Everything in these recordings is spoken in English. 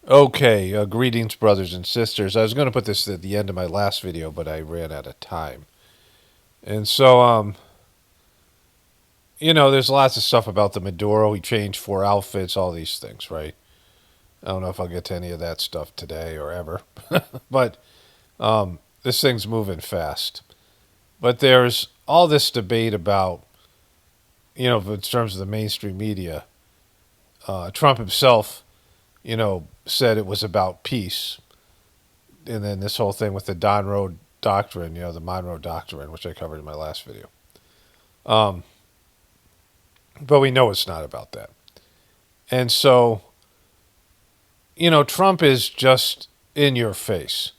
Okay, greetings, brothers and sisters. I was going to put this at the end of my last video, but I ran out of time. And so, there's lots of stuff about the Maduro. He changed 4 outfits, all these things, right? I don't know if I'll get to any of that stuff today or ever. But this thing's moving fast. But there's all this debate about, in terms of the mainstream media. Trump himself, said it was about peace. And then this whole thing with the Monroe Doctrine, the Monroe Doctrine, which I covered in my last video. But we know it's not about that. And so, Trump is just in your face.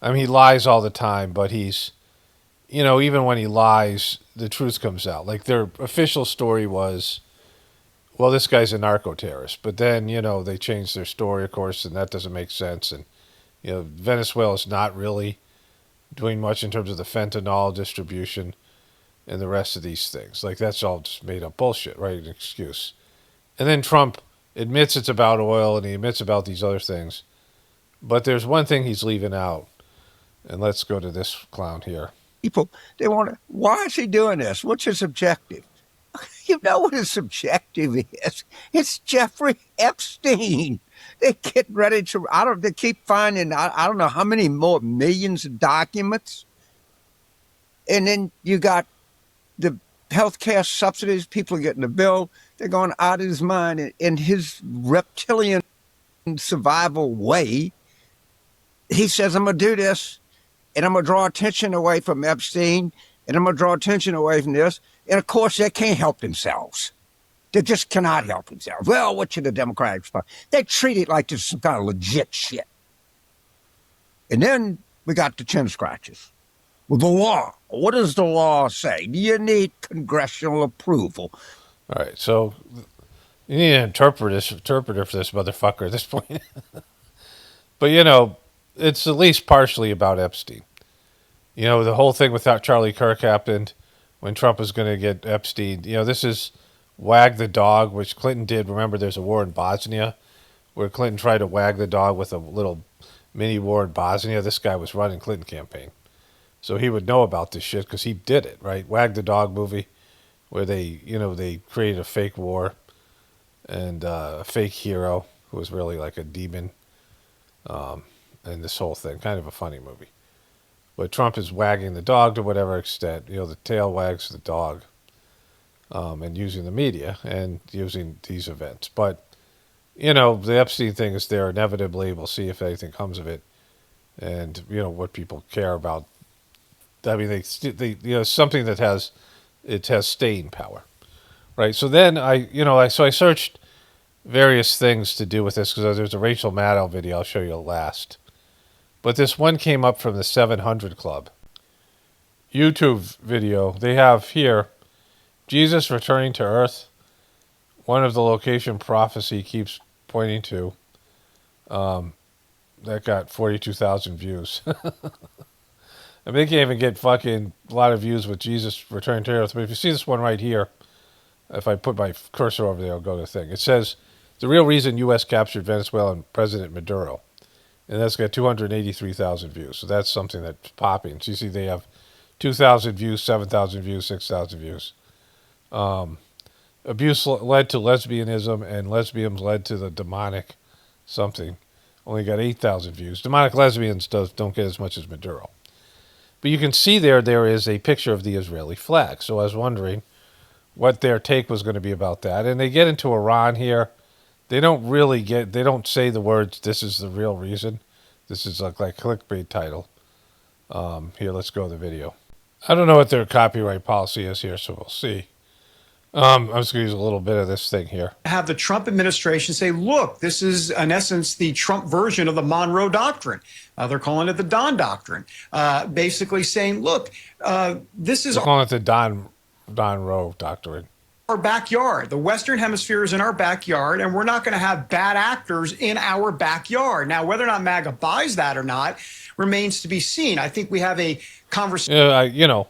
I mean, he lies all the time, but he's, even when he lies, the truth comes out. Like their official story was, well, this guy's a narco terrorist. But then, they changed their story, of course, and that doesn't make sense. And, Venezuela is not really doing much in terms of the fentanyl distribution and the rest of these things. Like, that's all just made up bullshit, right? An excuse. And then Trump admits it's about oil and he admits about these other things. But there's one thing he's leaving out. And let's go to this clown here. People, why is he doing this? What's his objective? You know what his objective is? It's Jeffrey Epstein. They get ready to, they keep finding, I don't know how many more millions of documents. And then you got the healthcare subsidies, people are getting the bill. They're going out of his mind. In his reptilian survival way, he says, I'm going to do this, and I'm going to draw attention away from Epstein, and I'm going to draw attention away from this. And, of course, they can't help themselves. They just cannot help themselves. Well, what should the Democrats do? They treat it like this is some kind of legit shit. And then we got the chin scratches. Well, the law. What does the law say? Do you need congressional approval? All right, so you need an interpreter for this motherfucker at this point. But, it's at least partially about Epstein. The whole thing without Charlie Kirk happened when Trump was going to get Epstein. This is wag the dog, which Clinton did. Remember, there's a war in Bosnia where Clinton tried to wag the dog with a little mini war in Bosnia. This guy was running Clinton campaign. So he would know about this shit because he did it, right? Wag the Dog movie where they created a fake war and a fake hero who was really like a demon. And this whole thing, kind of a funny movie. But Trump is wagging the dog to whatever extent. The tail wags the dog. And using the media and using these events. But, the Epstein thing is there inevitably. We'll see if anything comes of it. And, what people care about. I mean, they something that has staying power. Right? So then I searched various things to do with this because there's a Rachel Maddow video I'll show you last. But this one came up from the 700 Club YouTube video. They have here Jesus returning to Earth. One of the location prophecy keeps pointing to. That got 42,000 views. I mean, they can't even get fucking a lot of views with Jesus returning to Earth. But if you see this one right here, if I put my cursor over there, I'll go to the thing. It says, the real reason U.S. captured Venezuela and President Maduro. And that's got 283,000 views. So that's something that's popping. So you see they have 2,000 views, 7,000 views, 6,000 views. Abuse led to lesbianism, and lesbians led to the demonic something. Only got 8,000 views. Demonic lesbians don't get as much as Maduro. But you can see there is a picture of the Israeli flag. So I was wondering what their take was going to be about that. And they get into Iran here. They don't say the words, this is the real reason. This is like clickbait title. Here, let's go to the video. I don't know what their copyright policy is here, so we'll see. I'm just going to use a little bit of this thing here. Have the Trump administration say, look, this is, in essence, the Trump version of the Monroe Doctrine. They're calling it the Don Doctrine. Basically saying, look, this is... They're calling it the Don Roe Doctrine. Our backyard. The Western Hemisphere is in our backyard, and we're not going to have bad actors in our backyard. Now, whether or not MAGA buys that or not remains to be seen. I think we have a conversation...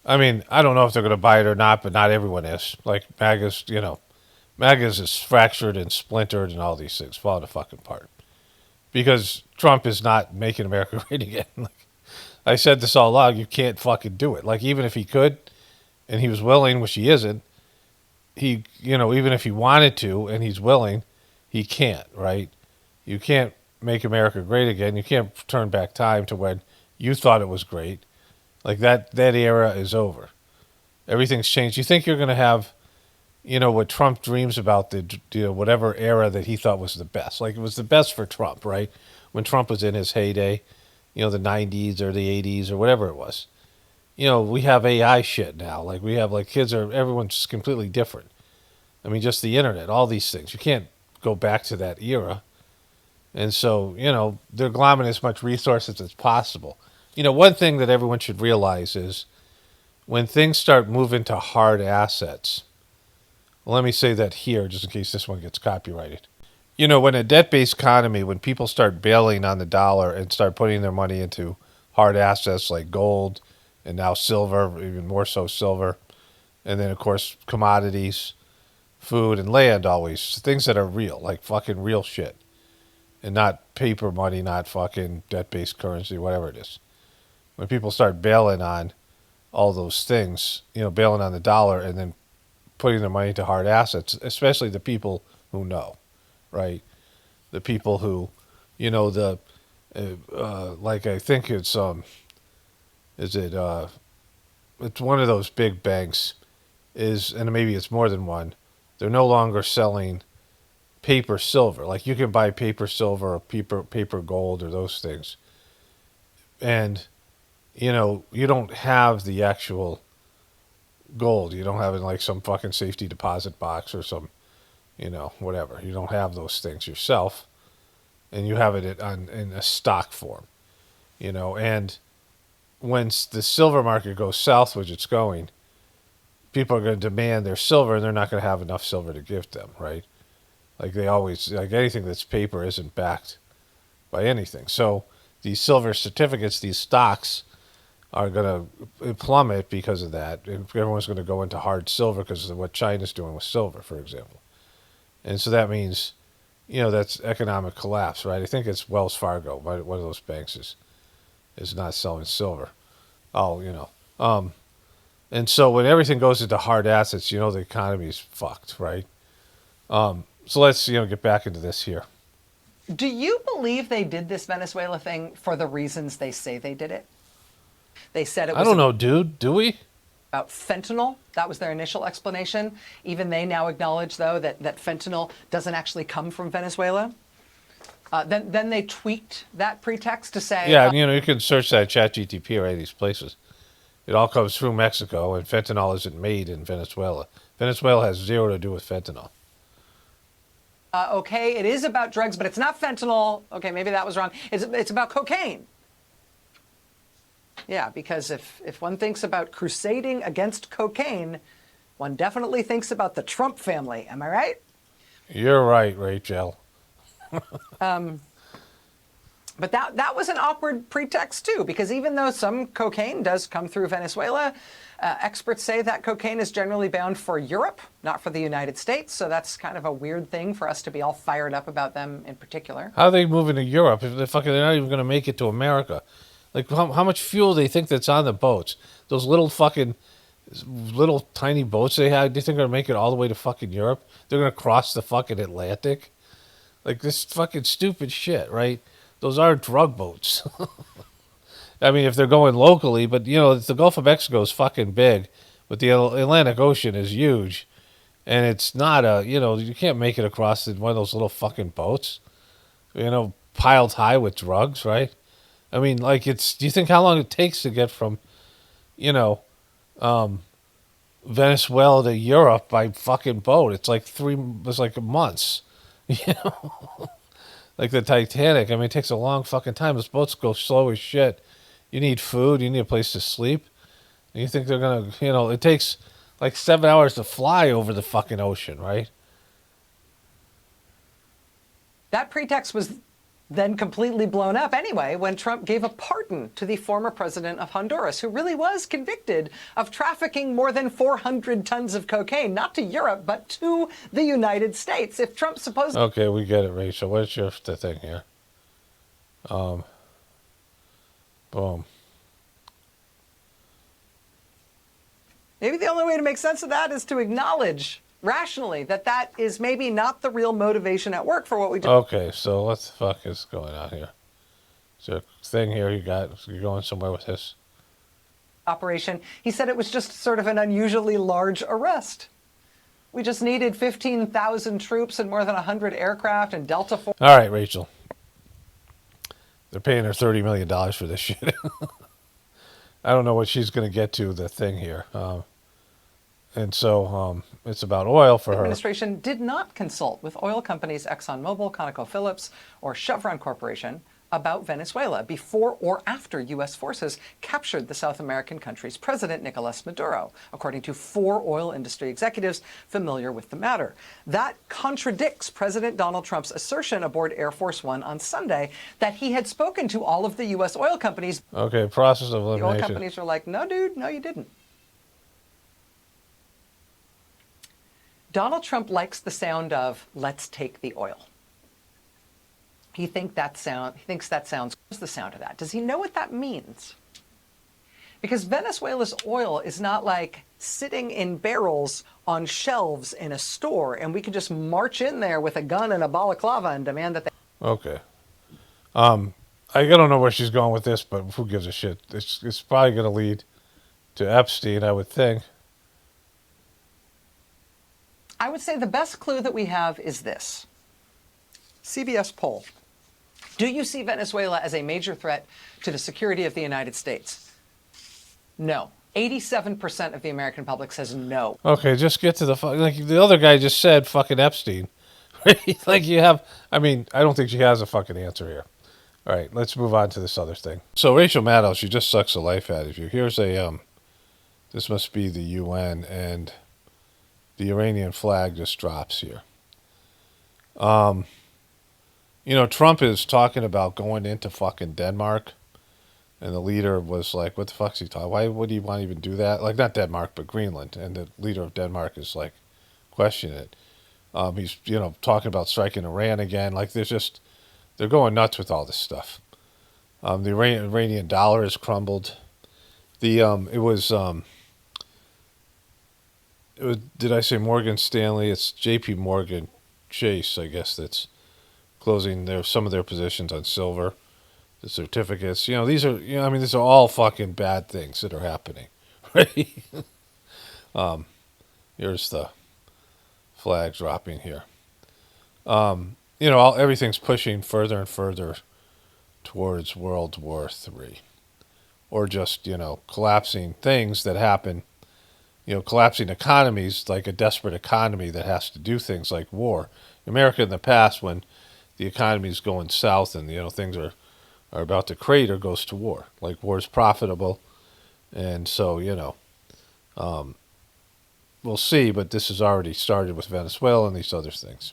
I mean, I don't know if they're going to buy it or not, but not everyone is. Like, MAGA's is fractured and splintered and all these things, falling the fucking apart. because Trump is not making America great again. Like, I said this all along, you can't fucking do it. Like, even if he could, and he was willing, which he isn't, even if he wanted to and he's willing, he can't, right? You can't make America great again. You can't turn back time to when you thought it was great. Like, that era is over. Everything's changed. You think you're going to have, what Trump dreams about, whatever era that he thought was the best. Like, it was the best for Trump, right? When Trump was in his heyday, the 90s or the 80s or whatever it was. We have AI shit now. Like, we have, like, everyone's just completely different. I mean, just the internet, all these things. You can't go back to that era. And so, they're glomming as much resources as possible. One thing that everyone should realize is when things start moving to hard assets, well, let me say that here, just in case this one gets copyrighted. When a debt-based economy, when people start bailing on the dollar and start putting their money into hard assets like gold and now silver, even more so silver, and then, of course, commodities, food, and land always, things that are real, like fucking real shit, and not paper money, not fucking debt-based currency, whatever it is. When people start bailing on all those things, bailing on the dollar and then putting their money into hard assets, especially the people who know, right? The people who, like I think it's it's one of those big banks and maybe it's more than one. They're no longer selling paper silver. Like, you can buy paper silver or paper gold or those things. And, you don't have the actual gold. You don't have it in like some fucking safety deposit box or some, whatever. You don't have those things yourself. And you have it in a stock form, and when the silver market goes south, which it's going, people are going to demand their silver, and they're not going to have enough silver to give them, right? Like, they always, like, anything that's paper isn't backed by anything. So these silver certificates, these stocks, are going to plummet because of that. And everyone's going to go into hard silver because of what China's doing with silver, for example. And so that means, that's economic collapse, right? I think it's Wells Fargo, one of those banks is not selling silver. And so when everything goes into hard assets, the economy's fucked, right? So let's, get back into this here. Do you believe they did this Venezuela thing for the reasons they say they did it? They said it was... I don't know, dude. Do we? About fentanyl. That was their initial explanation. Even they now acknowledge, though, that fentanyl doesn't actually come from Venezuela. Then they tweaked that pretext to say... Yeah, you can search that ChatGTP or any of these places. It all comes through Mexico, and fentanyl isn't made in Venezuela. Venezuela has zero to do with fentanyl. Okay, it is about drugs, but it's not fentanyl. Okay, maybe that was wrong. It's about cocaine. Yeah, because if one thinks about crusading against cocaine, one definitely thinks about the Trump family. Am I right? You're right, Rachel. But that was an awkward pretext, too, because even though some cocaine does come through Venezuela, experts say that cocaine is generally bound for Europe, not for the United States. So that's kind of a weird thing for us to be all fired up about them in particular. How are they moving to Europe if they're not even going to make it to America? Like, how much fuel do they think that's on the boats? Those little tiny boats they had, do you think they're going to make it all the way to fucking Europe? They're going to cross the fucking Atlantic? Like, this fucking stupid shit, right? Those are drug boats. I mean, if they're going locally, but, the Gulf of Mexico is fucking big, but the Atlantic Ocean is huge. And it's not you can't make it across in one of those little fucking boats, piled high with drugs, right? I mean, like, do you think how long it takes to get from, Venezuela to Europe by fucking boat? It's like months, Like the Titanic. I mean, it takes a long fucking time. Those boats go slow as shit. You need food. You need a place to sleep. And you think they're going to, it takes like 7 hours to fly over the fucking ocean, right? That pretext was then completely blown up anyway when Trump gave a pardon to the former president of Honduras, who really was convicted of trafficking more than 400 tons of cocaine, not to Europe, but to the United States. If Trump supposed... Okay, we get it, Rachel. What's the thing here? Boom. Maybe the only way to make sense of that is to acknowledge rationally that that is maybe not the real motivation at work for what we do. Okay, so what the fuck is going on here? Is there a thing here you're going somewhere with this? Operation. He said it was just sort of an unusually large arrest. We just needed 15,000 troops and more than 100 aircraft and Delta Force. All right, Rachel. They're paying her $30 million for this shit. I don't know what she's going to get to the thing here. And so it's about oil for her. The administration did not consult with oil companies ExxonMobil, ConocoPhillips, or Chevron Corporation about Venezuela before or after U.S. forces captured the South American country's president, Nicolas Maduro, according to 4 oil industry executives familiar with the matter. That contradicts President Donald Trump's assertion aboard Air Force One on Sunday that he had spoken to all of the U.S. oil companies. Okay, process of The elimination. oil companies are like, no, dude, no, you didn't. Donald Trump likes the sound of "let's take the oil." He thinks that sounds. What's the sound of that? Does he know what that means? Because Venezuela's oil is not like sitting in barrels on shelves in a store, and we can just march in there with a gun and a balaclava and demand that they. Okay. I don't know where she's going with this, but who gives a shit? It's probably going to lead to Epstein, I would think. I would say the best clue that we have is this. CBS poll. Do you see Venezuela as a major threat to the security of the United States? No. 87% of the American public says no. Okay, just get to the like the other guy just said, fucking Epstein. Like you have. I mean, I don't think she has a fucking answer here. All right, let's move on to this other thing. So Rachel Maddow, she just sucks the life out of you. Here's a this must be the UN, and the Iranian flag just drops here. You know, Trump is talking about going into fucking Denmark, and the leader was like, what the fuck's he talking? Why would he want to even do that? Like, not Denmark, but Greenland. And the leader of Denmark is like, questioning it. He's, you know, talking about striking Iran again. Like, they're going nuts with all this stuff. The Iranian dollar has crumbled. It was, did I say Morgan Stanley? It's JP Morgan Chase, I guess, that's closing some of their positions on silver, the certificates. You know, these are all fucking bad things that are happening, right? Here's the flag dropping here. You know, everything's pushing further and further towards World War III, or just, you know, collapsing things that happen. You know, collapsing economies, like a desperate economy that has to do things like war. America in the past, when the economy is going south and, you know, things are about to crater, goes to war. Like, war is profitable. And so, you know, we'll see, but this has already started with Venezuela and these other things.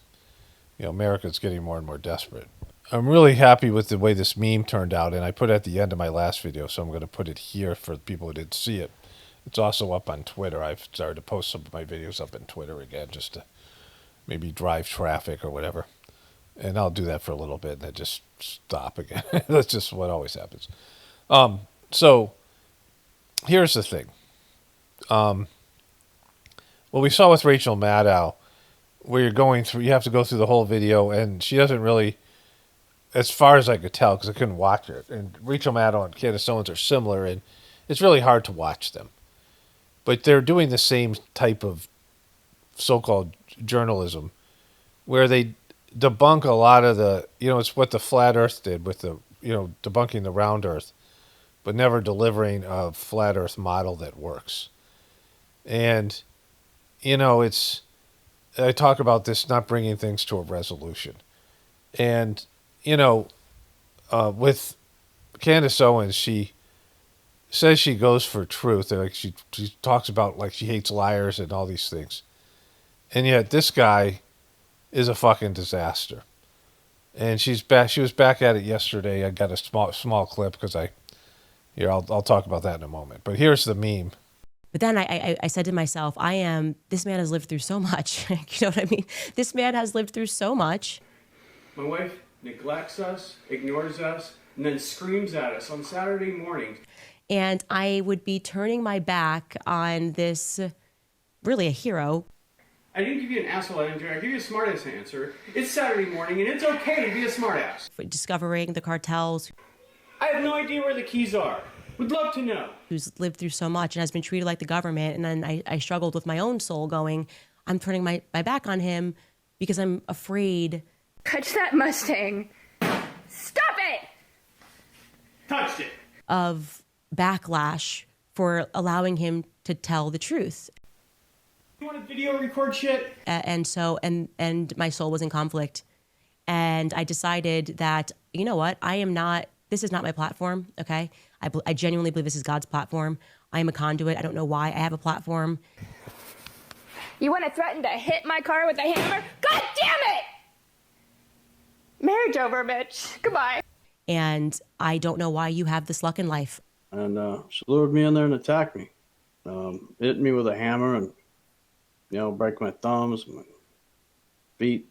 You know, America's getting more and more desperate. I'm really happy with the way this meme turned out, and I put it at the end of my last video, so I'm going to put it here for people who didn't see it. It's also up on Twitter. I've started to post some of my videos up on Twitter again, just to maybe drive traffic or whatever. And I'll do that for a little bit and then just stop again. That's just what always happens. So here's the thing. What we saw with Rachel Maddow, where you have to go through the whole video, and she doesn't really, as far as I could tell, because I couldn't watch it. And Rachel Maddow and Candace Owens are similar, and it's really hard to watch them. But they're doing the same type of so-called journalism, where they debunk a lot of the, you know, it's what the flat earth did with the, you know, debunking the round earth, but never delivering a flat earth model that works. And, you know, I talk about this not bringing things to a resolution. And, you know, with Candace Owens, she says she goes for truth. Like she talks about, like, she hates liars and all these things. And yet this guy is a fucking disaster. And she was back at it yesterday. I got a small clip because I'll talk about that in a moment. But here's the meme. But then I said to myself, this man has lived through so much. You know what I mean? This man has lived through so much. My wife neglects us, ignores us, and then screams at us on Saturday mornings. And I would be turning my back on this, really a hero. I didn't give you an asshole answer. I give you a smartass answer. It's Saturday morning, and it's okay to be a smartass. For discovering the cartels. I have no idea where the keys are. Would love to know. Who's lived through so much and has been treated like the government. And then I struggled with my own soul going, I'm turning my back on him because I'm afraid. Touch that Mustang. Stop it! Touched it. Of backlash for allowing him to tell the truth. You want to video record shit? And my soul was in conflict. And I decided that, you know what, this is not my platform, okay? I genuinely believe this is God's platform. I am a conduit. I don't know why I have a platform. You want to threaten to hit my car with a hammer? God damn it! Marriage over, Mitch. Goodbye. And I don't know why you have this luck in life. And she lured me in there and attacked me. Hit me with a hammer and, break my thumbs, my feet,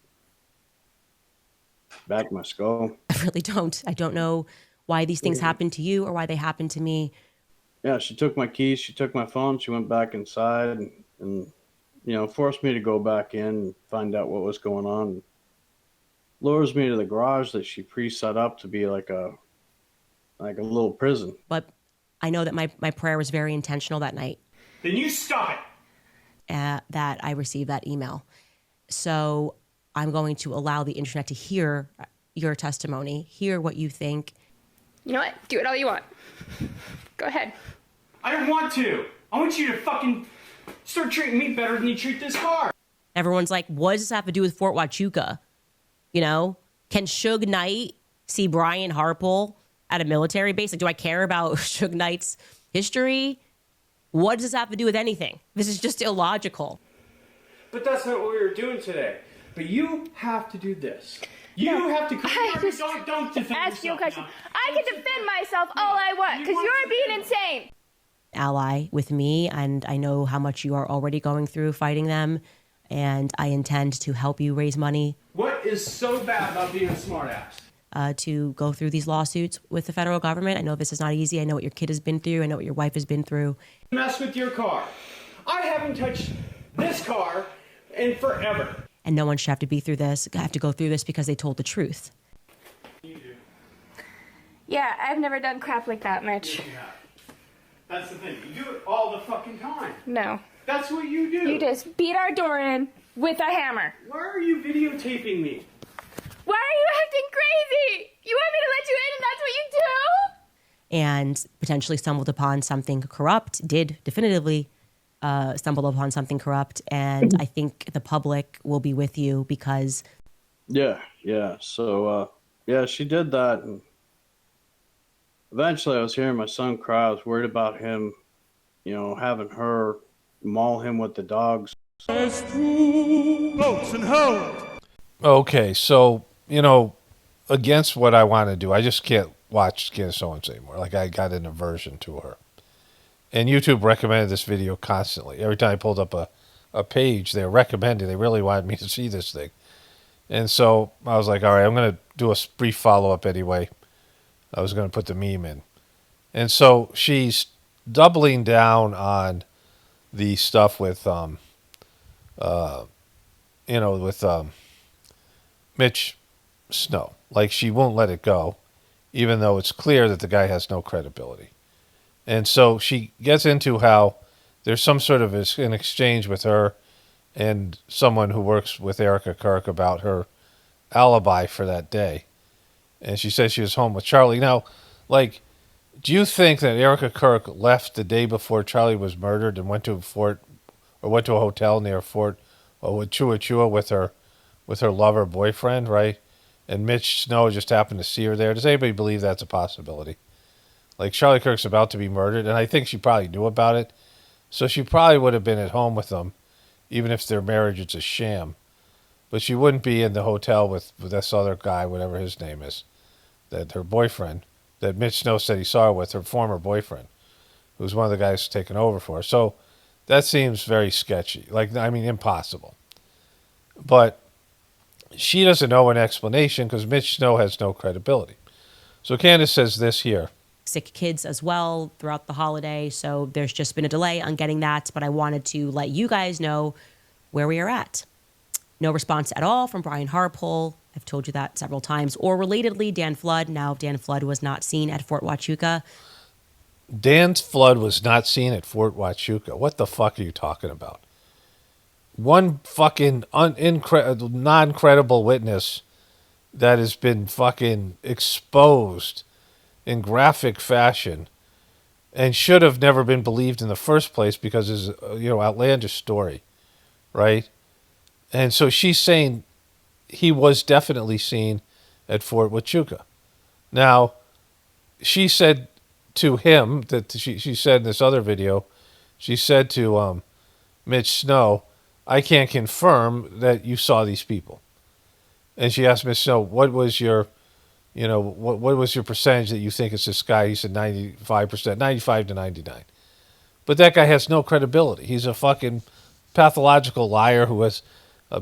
back of my skull. I really don't. I don't know why these things happen to you or why they happen to me. Yeah, she took my keys, she took my phone, she went back inside and forced me to go back in and find out what was going on. Lures me to the garage that she pre-set up to be like a little prison. But I know that my prayer was very intentional that night. Then you stop it. That I received that email. So I'm going to allow the internet to hear your testimony, hear what you think. You know what? Do it all you want. Go ahead. I don't want to. I want you to fucking start treating me better than you treat this car. Everyone's like, what does this have to do with Fort Huachuca? Can Suge Knight see Brian Harpole at a military base? Like, do I care about Suge Knight's history? What does this have to do with anything? This is just illogical. But that's not what we were doing today. But you have to do this. You have to. Don't defend ask you a yourself question. now. I can defend myself all I want because you're being insane. Ally with me, and I know how much you are already going through fighting them, and I intend to help you raise money. What is so bad about being a smartass? To go through these lawsuits with the federal government. I know this is not easy. I know what your kid has been through. I know what your wife has been through. Mess with your car. I haven't touched this car in forever. And no one should have to go through this because they told the truth. You do. Yeah, I've never done crap like that, Mitch. Yeah. That's the thing. You do it all the fucking time. No. That's what you do. You just beat our door in with a hammer. Why are you videotaping me? Why are you acting crazy? You want me to let you in and that's what you do? And potentially stumbled upon something corrupt, did definitively stumble upon something corrupt. And I think the public will be with you because... Yeah. So, she did that. And eventually I was hearing my son cry. I was worried about him, having her maul him with the dogs. There's two goats and hoes. Okay, so, against what I want to do, I just can't watch Candace Owens anymore. Like, I got an aversion to her. And YouTube recommended this video constantly. Every time I pulled up a page, they recommended, they really wanted me to see this thing. And so I was like, all right, I'm going to do a brief follow-up anyway. I was going to put the meme in. And so she's doubling down on the stuff with, Mitch Snow. Like, she won't let it go, even though it's clear that the guy has no credibility. And so she gets into how there's some sort of an exchange with her and someone who works with Erica Kirk about her alibi for that day. And she says she was home with Charlie. Now, do you think that Erica Kirk left the day before Charlie was murdered and went to a hotel near Fort Chua Chua with her lover boyfriend, right? And Mitch Snow just happened to see her there? Does anybody believe that's a possibility? Like, Charlie Kirk's about to be murdered, and I think she probably knew about it. So she probably would have been at home with them, even if their marriage is a sham. But she wouldn't be in the hotel with this other guy, whatever his name is, that her boyfriend, that Mitch Snow said he saw her with, her former boyfriend, who's one of the guys taking over for her. So that seems very sketchy. Impossible. But she doesn't know an explanation because Mitch Snow has no credibility. So Candace says this here. Sick kids as well throughout the holiday. So there's just been a delay on getting that, but I wanted to let you guys know where we are at. No response at all from Brian Harpole. I've told you that several times. Or relatedly, Dan Flood. Now, Dan Flood was not seen at Fort Huachuca. Dan Flood was not seen at Fort Huachuca. What the fuck are you talking about? One fucking non-credible witness that has been fucking exposed in graphic fashion and should have never been believed in the first place because it's outlandish story, right? And so she's saying he was definitely seen at Fort Huachuca. Now, she said to him that she said in this other video, she said to Mitch Snow, I can't confirm that you saw these people. And she asked Mitch Snow, what was your percentage that you think it's this guy? He said 95%, 95 to 99. But that guy has no credibility. He's a fucking pathological liar who has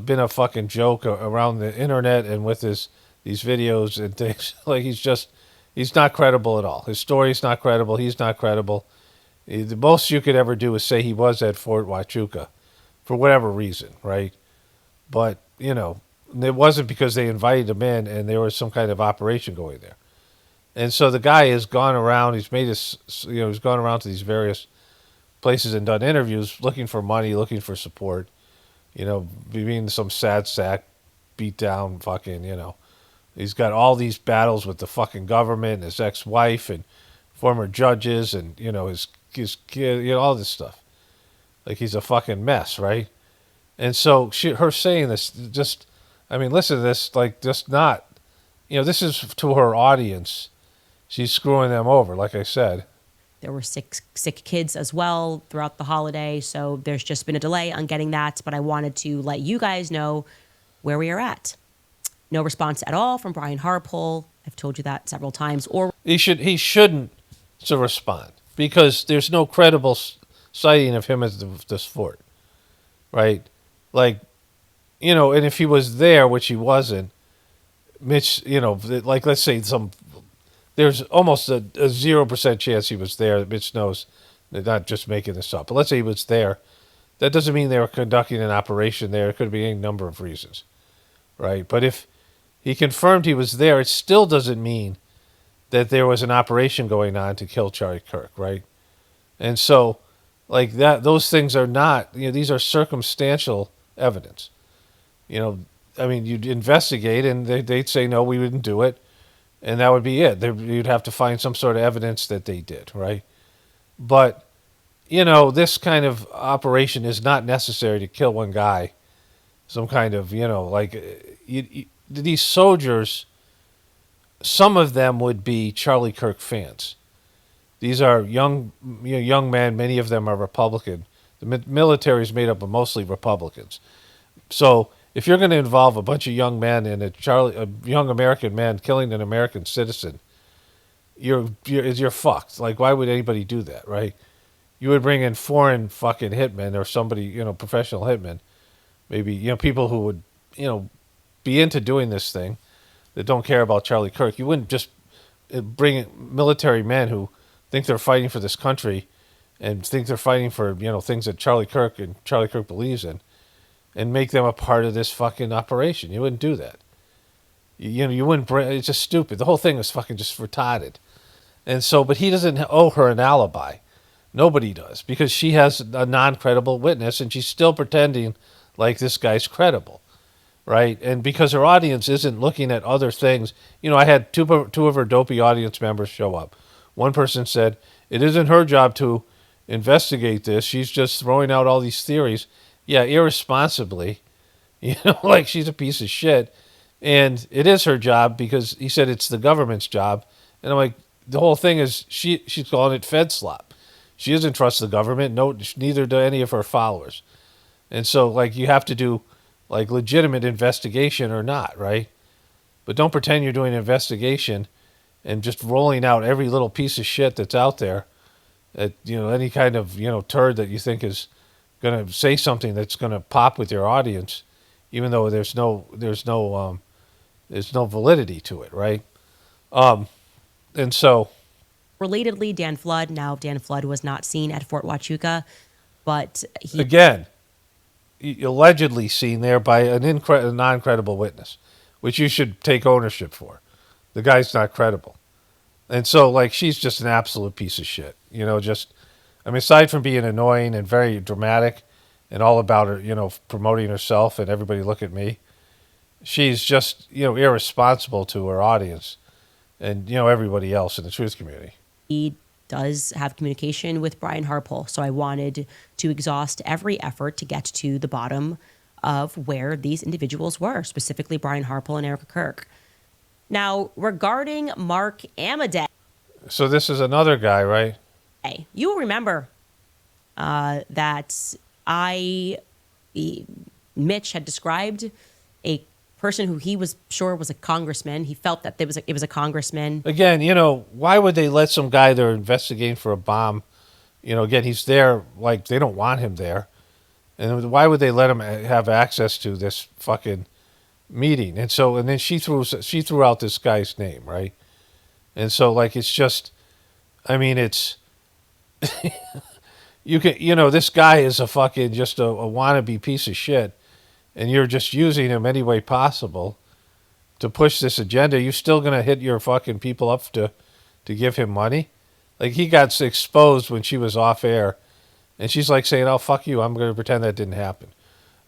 been a fucking joke around the internet and with these videos and things. Like, he's not credible at all. His story's not credible. He's not credible. The most you could ever do is say he was at Fort Huachuca for whatever reason, right? But, it wasn't because they invited him in and there was some kind of operation going there. And so the guy has gone around, he's gone around to these various places and done interviews looking for money, looking for support, being some sad sack, beat down fucking, He's got all these battles with the fucking government and his ex-wife and former judges and, his kid, all this stuff. Like, he's a fucking mess, right? And so her saying this listen to this, this is to her audience. She's screwing them over, like I said. There were sick kids as well throughout the holiday, so there's just been a delay on getting that, but I wanted to let you guys know where we are at. No response at all from Brian Harpole. I've told you that several times. Or he shouldn't respond because there's no credible sighting of him as this fort, right? Like, and if he was there, which he wasn't, Mitch, let's say there's almost a 0% chance he was there. Mitch knows, they're not just making this up. But let's say he was there. That doesn't mean they were conducting an operation there. It could be any number of reasons, right? But if he confirmed he was there, it still doesn't mean that there was an operation going on to kill Charlie Kirk, right? And so, like that, those things are not, these are circumstantial evidence. You'd investigate and they'd say, no, we didn't do it. And that would be it. You'd have to find some sort of evidence that they did, right? But, this kind of operation is not necessary to kill one guy. Some kind of, these soldiers, some of them would be Charlie Kirk fans. These are young men. Many of them are Republican. The military is made up of mostly Republicans. So if you're going to involve a bunch of young men in a young American man killing an American citizen, you're fucked. Like, why would anybody do that, right? You would bring in foreign fucking hitmen or somebody, professional hitmen, maybe, people who would, be into doing this thing that don't care about Charlie Kirk. You wouldn't just bring in military men who think they're fighting for this country and think they're fighting for, things that Charlie Kirk believes in, and make them a part of this fucking operation. You wouldn't do that. You wouldn't it's just stupid. The whole thing is fucking just retarded. And so, but he doesn't owe her an alibi. Nobody does, because she has a non-credible witness and she's still pretending like this guy's credible, right? And because her audience isn't looking at other things. I had two of her dopey audience members show up. One person said, it isn't her job to investigate this. She's just throwing out all these theories. Yeah, irresponsibly, like she's a piece of shit. And it is her job because he said it's the government's job. And I'm like, the whole thing is she's calling it Fed slop. She doesn't trust the government. No, neither do any of her followers. And so, like, you have to do, like, legitimate investigation or not, right? But don't pretend you're doing an investigation and just rolling out every little piece of shit that's out there. At, any kind of, turd that you think is going to say something that's going to pop with your audience, even though there's no validity to it, right? And so, Relatedly, Dan Flood. Now, Dan Flood was not seen at Fort Huachuca, but he again, allegedly seen there by a non-credible witness, which you should take ownership for. The guy's not credible. And so, like, she's just an absolute piece of shit. You know, just, I mean, aside from being annoying and very dramatic and all about her, you know, promoting herself and everybody look at me, she's just, you know, irresponsible to her audience and, you know, everybody else in the truth community. he does have communication with Brian Harpole. So I wanted to exhaust every effort to get to the bottom of where these individuals were, specifically Brian Harpole and Erica Kirk. Now, regarding Mark Amadei, So this is another guy, right? you will remember that Mitch had described a person who he was sure was a congressman. He felt that it was a congressman. Again, you know, why would they let some guy they're investigating for a bomb, you know, again, he's there, like, they don't want him there. And why would they let him have access to this fucking meeting? And so, and then she threw out this guy's name, right? And so, like, it's just, I mean, it's, you know, this guy is a fucking, just a wannabe piece of shit. And you're just using him any way possible to push this agenda. You're still going to hit your fucking people up to give him money? Like, he got exposed when she was off air. And she's like saying, oh, fuck you. I'm going to pretend that didn't happen.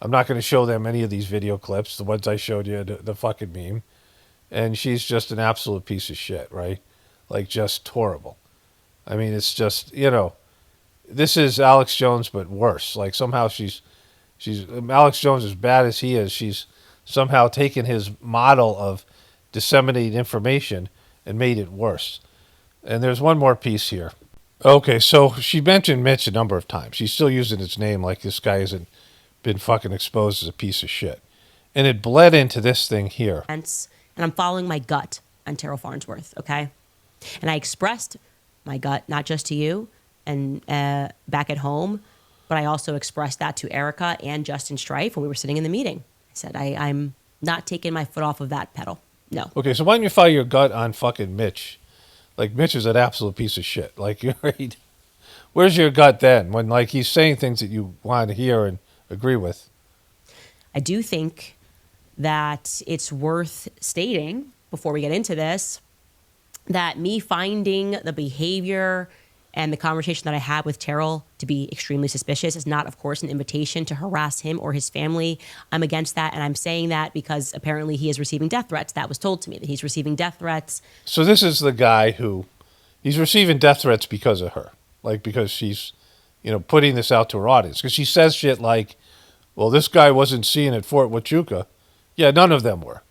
I'm not going to show them any of these video clips, the ones I showed you, the fucking meme. And she's just an absolute piece of shit, right? Like, just horrible. I mean, it's just, you know, this is Alex Jones, but worse. Like, somehow she's Alex Jones, as bad as he is, she's somehow taken his model of disseminating information and made it worse. And there's one more piece here. Okay, so she mentioned Mitch a number of times. She's still using his name like this guy hasn't been fucking exposed as a piece of shit. And it bled into this thing here. And I'm following my gut on Terrell Farnsworth, okay? And I expressed my gut, not just to you and back at home, but I also expressed that to Erica and Justin Strife when we were sitting in the meeting. I said, I'm not taking my foot off of that pedal. No. Okay, so why don't you follow your gut on fucking Mitch? Like, Mitch is an absolute piece of shit. Like, you're right. Where's your gut then when, like, he's saying things that you want to hear and agree with? I do think that it's worth stating, before we get into this, that me finding the behavior and the conversation that I had with Terrell to be extremely suspicious is not, of course, an invitation to harass him or his family. I'm against that, and I'm saying that because apparently he is receiving death threats. That was told to me, that he's receiving death threats. So this is the guy who, he's receiving death threats because of her. Like, because she's, you know, putting this out to her audience. Because she says shit like, well, this guy wasn't seen at Fort Huachuca. Yeah, none of them were.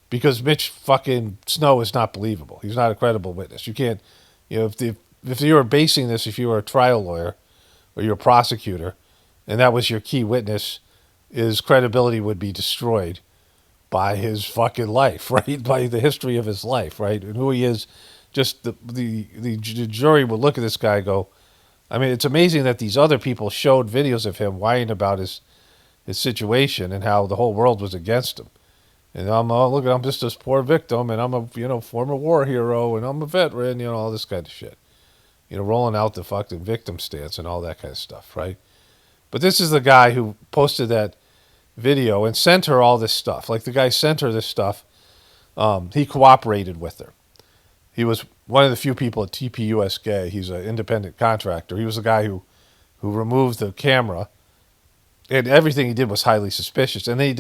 Because Mitch fucking Snow is not believable. He's not a credible witness. You can't, you know, if you were basing this, if you were a trial lawyer or you're a prosecutor, and that was your key witness, his credibility would be destroyed by his fucking life, right? By the history of his life, right? And who he is. Just the jury would look at this guy and go, I mean, it's amazing that these other people showed videos of him whining about his situation and how the whole world was against him. And I'm just this poor victim, and I'm a, you know, former war hero, and I'm a veteran, you know, all this kind of shit. You know, rolling out the fucking victim stance and all that kind of stuff, right? But this is the guy who posted that video and sent her all this stuff. Like, the guy sent her this stuff. He cooperated with her. He was one of the few people at TPUSK. He's an independent contractor. He was the guy who removed the camera, and everything he did was highly suspicious. And then he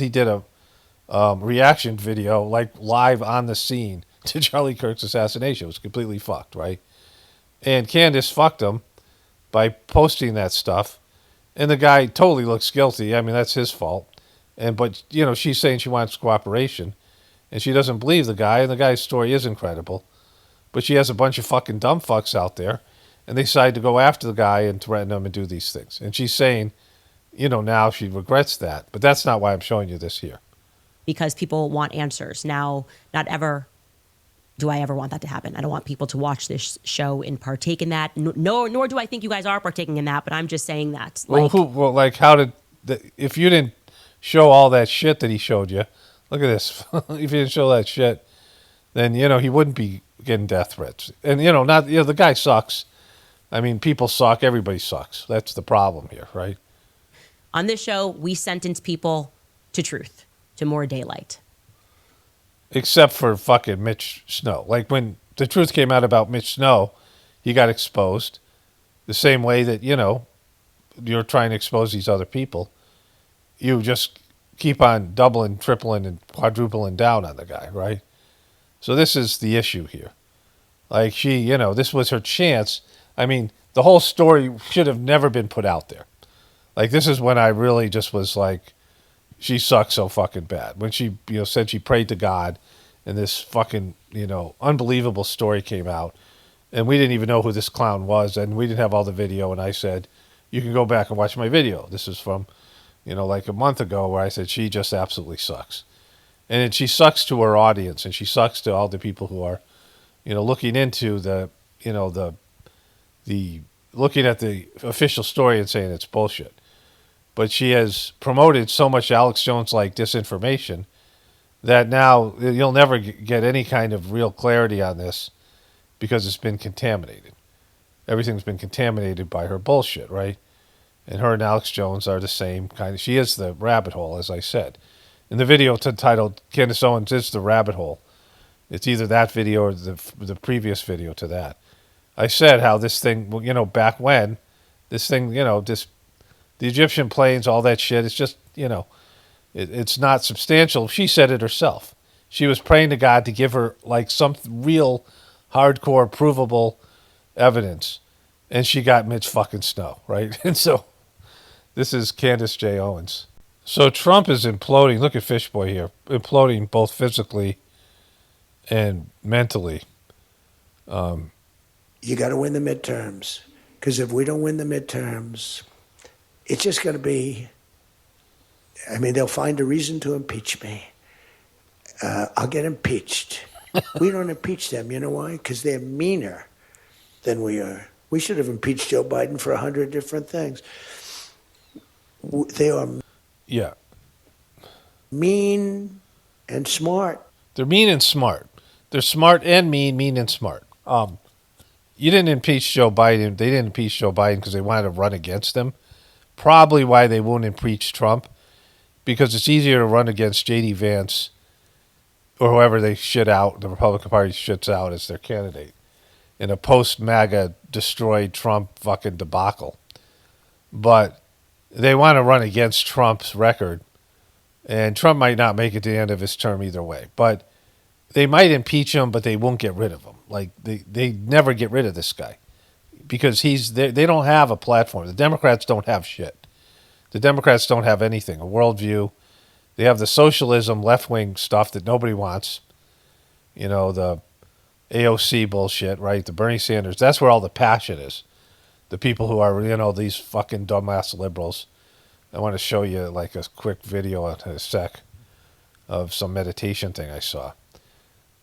did a reaction video, like, live on the scene to Charlie Kirk's assassination. It was completely fucked, right? And Candace fucked him by posting that stuff. And the guy totally looks guilty. I mean, that's his fault. But, you know, she's saying she wants cooperation. And she doesn't believe the guy. And the guy's story is incredible. But she has a bunch of fucking dumb fucks out there. And they decide to go after the guy and threaten him and do these things. And she's saying, you know, now she regrets that. But that's not why I'm showing you this here. Because people want answers. Now, not ever do I ever want that to happen. I don't want people to watch this show and partake in that. Nor do I think you guys are partaking in that, but I'm just saying that. Like, how did, if you didn't show all that shit that he showed you, look at this. If you didn't show that shit, then, he wouldn't be getting death threats. And, the guy sucks. I mean, people suck. Everybody sucks. That's the problem here, right? On this show, we sentence people to truth, to more daylight. Except for fucking Mitch Snow. Like when the truth came out about Mitch Snow, he got exposed the same way that, you're trying to expose these other people. You just keep on doubling, tripling, and quadrupling down on the guy, right? So this is the issue here. Like she, this was her chance. I mean, the whole story should have never been put out there. Like, this is when I really just was like, she sucks so fucking bad. When she, said she prayed to God and this fucking, unbelievable story came out and we didn't even know who this clown was and we didn't have all the video, and I said, you can go back and watch my video. This is from, like a month ago, where I said she just absolutely sucks. And she sucks to her audience, and she sucks to all the people who are, looking into the looking at the official story and saying it's bullshit. But she has promoted so much Alex Jones-like disinformation that now you'll never get any kind of real clarity on this because it's been contaminated. Everything's been contaminated by her bullshit, right? And her and Alex Jones are the same kind of... She is the rabbit hole, as I said. In the video titled Candace Owens is the rabbit hole, it's either that video or the previous video to that. I said how this thing, back when, this thing, the Egyptian planes, all that shit, it's just, it's not substantial. She said it herself. She was praying to God to give her, like, some real hardcore, provable evidence. And she got Mitch fucking Snow, right? And so, this is Candace J. Owens. So Trump is imploding. Look at Fishboy here. Imploding both physically and mentally. You got to win the midterms. Because if we don't win the midterms, it's just going to be, they'll find a reason to impeach me. I'll get impeached. We don't impeach them. You know why? Because they're meaner than we are. We should have impeached Joe Biden for 100 different things. They are mean and smart. They're mean and smart. They're smart and mean and smart. You didn't impeach Joe Biden. They didn't impeach Joe Biden because they wanted to run against him. Probably why they won't impeach Trump, because it's easier to run against J.D. Vance or whoever they shit out, the Republican Party shits out as their candidate in a post-MAGA destroyed Trump fucking debacle. But they want to run against Trump's record, and Trump might not make it to the end of his term either way. But they might impeach him, but they won't get rid of him. Like, they never get rid of this guy because they don't have a platform. The Democrats don't have shit. The Democrats don't have anything, a worldview. They have the socialism, left-wing stuff that nobody wants. The AOC bullshit, right? The Bernie Sanders. That's where all the passion is. The people who are, these fucking dumbass liberals. I want to show you, like, a quick video in a sec of some meditation thing I saw.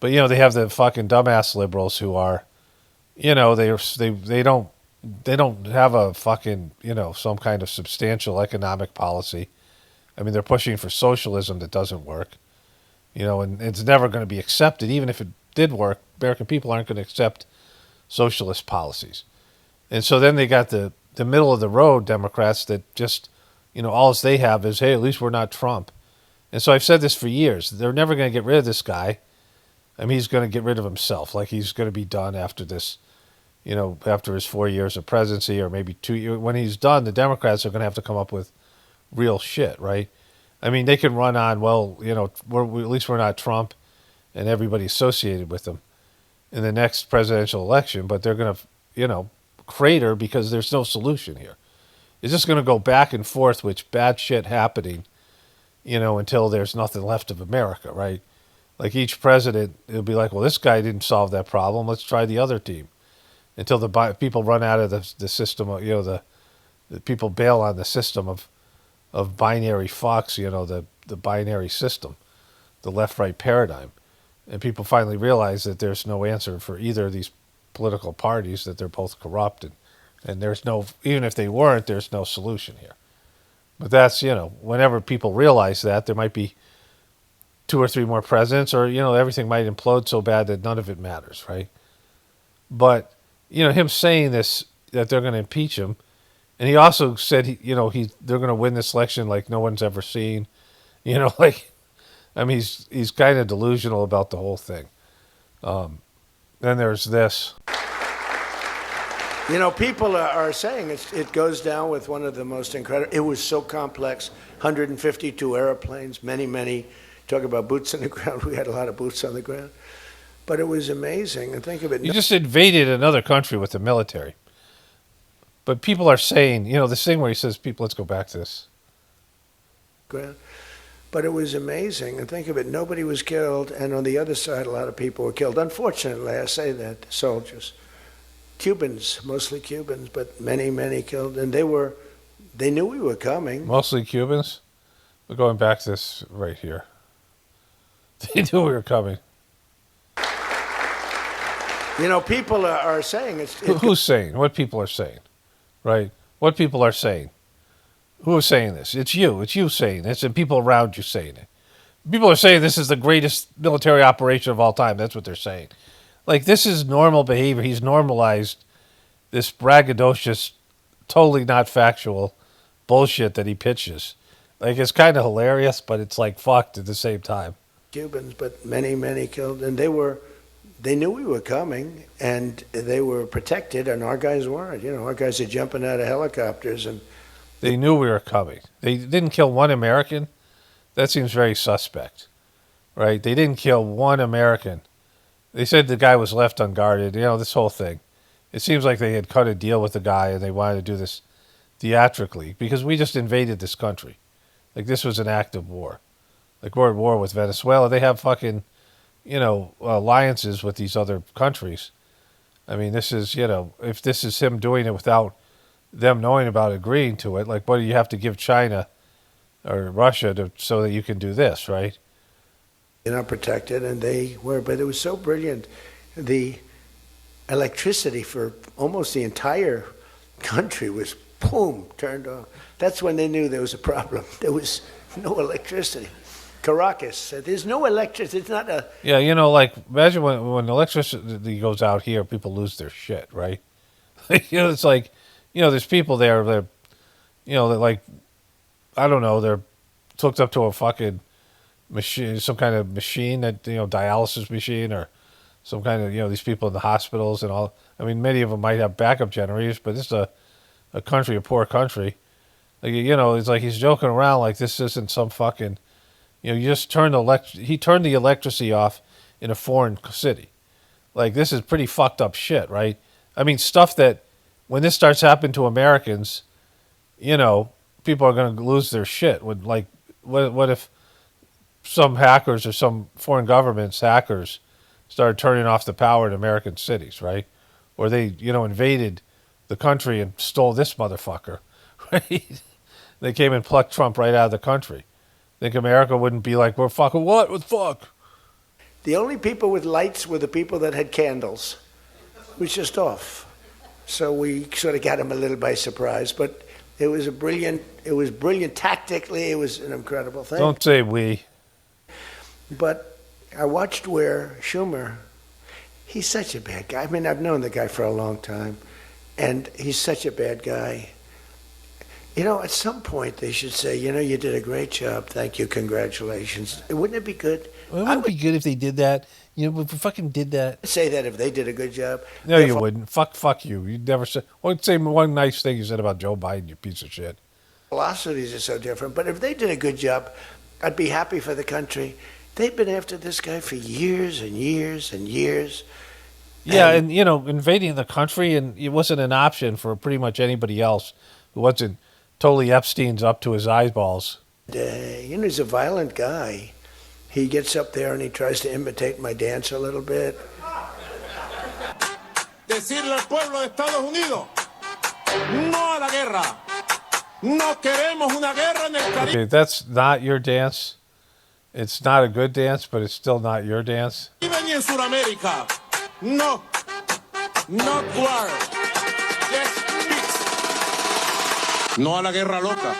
But, they have the fucking dumbass liberals who are, they don't have a fucking, some kind of substantial economic policy. They're pushing for socialism that doesn't work, and it's never going to be accepted. Even if it did work, American people aren't going to accept socialist policies. And so then they got the middle of the road Democrats that just, all they have is, hey, at least we're not Trump. And so I've said this for years. They're never going to get rid of this guy. He's going to get rid of himself. Like, he's going to be done after this, after his 4 years of presidency, or maybe 2 years. When he's done, the Democrats are going to have to come up with real shit, right? They can run on, well, at least we're not Trump and everybody associated with him in the next presidential election, but they're going to, crater because there's no solution here. It's just going to go back and forth with bad shit happening, until there's nothing left of America, right? Like, each president, it'll be like, well, this guy didn't solve that problem. Let's try the other team. Until the people run out of the system, the people bail on the system of binary fucks, the binary system, the left-right paradigm. And people finally realize that there's no answer for either of these political parties, that they're both corrupt. And there's no, even if they weren't, there's no solution here. But that's, whenever people realize that, there might be 2 or 3 more presidents, or everything might implode so bad that none of it matters, right? But him saying this, that they're going to impeach him, and he also said they're going to win this election like no one's ever seen, like, I mean, he's kind of delusional about the whole thing. Then there's this. People are saying it goes down with one of the most incredible. It was so complex. 152 airplanes, many. Talk about boots on the ground. We had a lot of boots on the ground. But it was amazing. And think of it. You just invaded another country with the military. But people are saying, this thing where he says, people, let's go back to this. Ground. But it was amazing. And think of it, nobody was killed. And on the other side, a lot of people were killed. Unfortunately, I say that, soldiers. Cubans, mostly Cubans, but many killed. And they knew we were coming. Mostly Cubans? We're going back to this right here. They knew we were coming. People are saying Who's saying? What people are saying, right? What people are saying. Who is saying this? It's you. It's you saying this, and people around you saying it. People are saying this is the greatest military operation of all time. That's what they're saying. Like, this is normal behavior. He's normalized this braggadocious, totally not factual bullshit that he pitches. Like, it's kind of hilarious, but it's like fucked at the same time. Cubans, but many killed. And they knew we were coming, and they were protected, and our guys weren't. Our guys are jumping out of helicopters. And they knew we were coming. They didn't kill one American. That seems very suspect, right? They didn't kill one American. They said the guy was left unguarded. This whole thing. It seems like they had cut a deal with the guy, and they wanted to do this theatrically, because we just invaded this country. Like, this was an act of war. Like, we're at war with Venezuela. They have fucking, alliances with these other countries. I mean, this is, if this is him doing it without them knowing about agreeing to it, like, what do you have to give China or Russia so that you can do this, right? You're not protected, and they were, but it was so brilliant. The electricity for almost the entire country was, boom, turned off. That's when they knew there was a problem. There was no electricity. Caracas said, there's no electricity. It's not a... Yeah, like, imagine when electricity goes out here, people lose their shit, right? It's like, there's people there that, that, like, I don't know, they're hooked up to a fucking machine, some kind of machine that, dialysis machine, or some kind of, these people in the hospitals and all. I mean, many of them might have backup generators, but this is a country, a poor country. Like, it's like he's joking around like this isn't some fucking... you just he turned the electricity off in a foreign city. Like, this is pretty fucked up shit, right? I mean, stuff that when this starts happening to Americans, people are going to lose their shit. What if some hackers or some foreign government's hackers started turning off the power in American cities, right? Or they, invaded the country and stole this motherfucker, right? They came and plucked Trump right out of the country. Think America wouldn't be like, we're fucking what? What the fuck? The only people with lights were the people that had candles. It was just off. So we sort of got them a little by surprise. But it was brilliant tactically. It was an incredible thing. Don't say we. But I watched where Schumer, he's such a bad guy. I mean, I've known the guy for a long time. And he's such a bad guy. At some point they should say, you did a great job. Thank you. Congratulations. Wouldn't it be good? Well, it wouldn't be good if they did that. If we fucking did that. Say that if they did a good job. No, you wouldn't. Fuck you. You'd never say. Well, say one nice thing you said about Joe Biden, you piece of shit. Philosophies are so different. But if they did a good job, I'd be happy for the country. They've been after this guy for years and years and years. Yeah, and invading the country, and it wasn't an option for pretty much anybody else who wasn't totally Epstein's up to his eyeballs. He's a violent guy. He gets up there and he tries to imitate my dance a little bit. Decirle al pueblo de Estados Unidos, no a la guerra. No queremos una guerra en el Caribe. Okay, that's not your dance. It's not a good dance, but it's still not your dance. Ni en Sudamérica. No. Not war. Yes, peace. No a la guerra loca.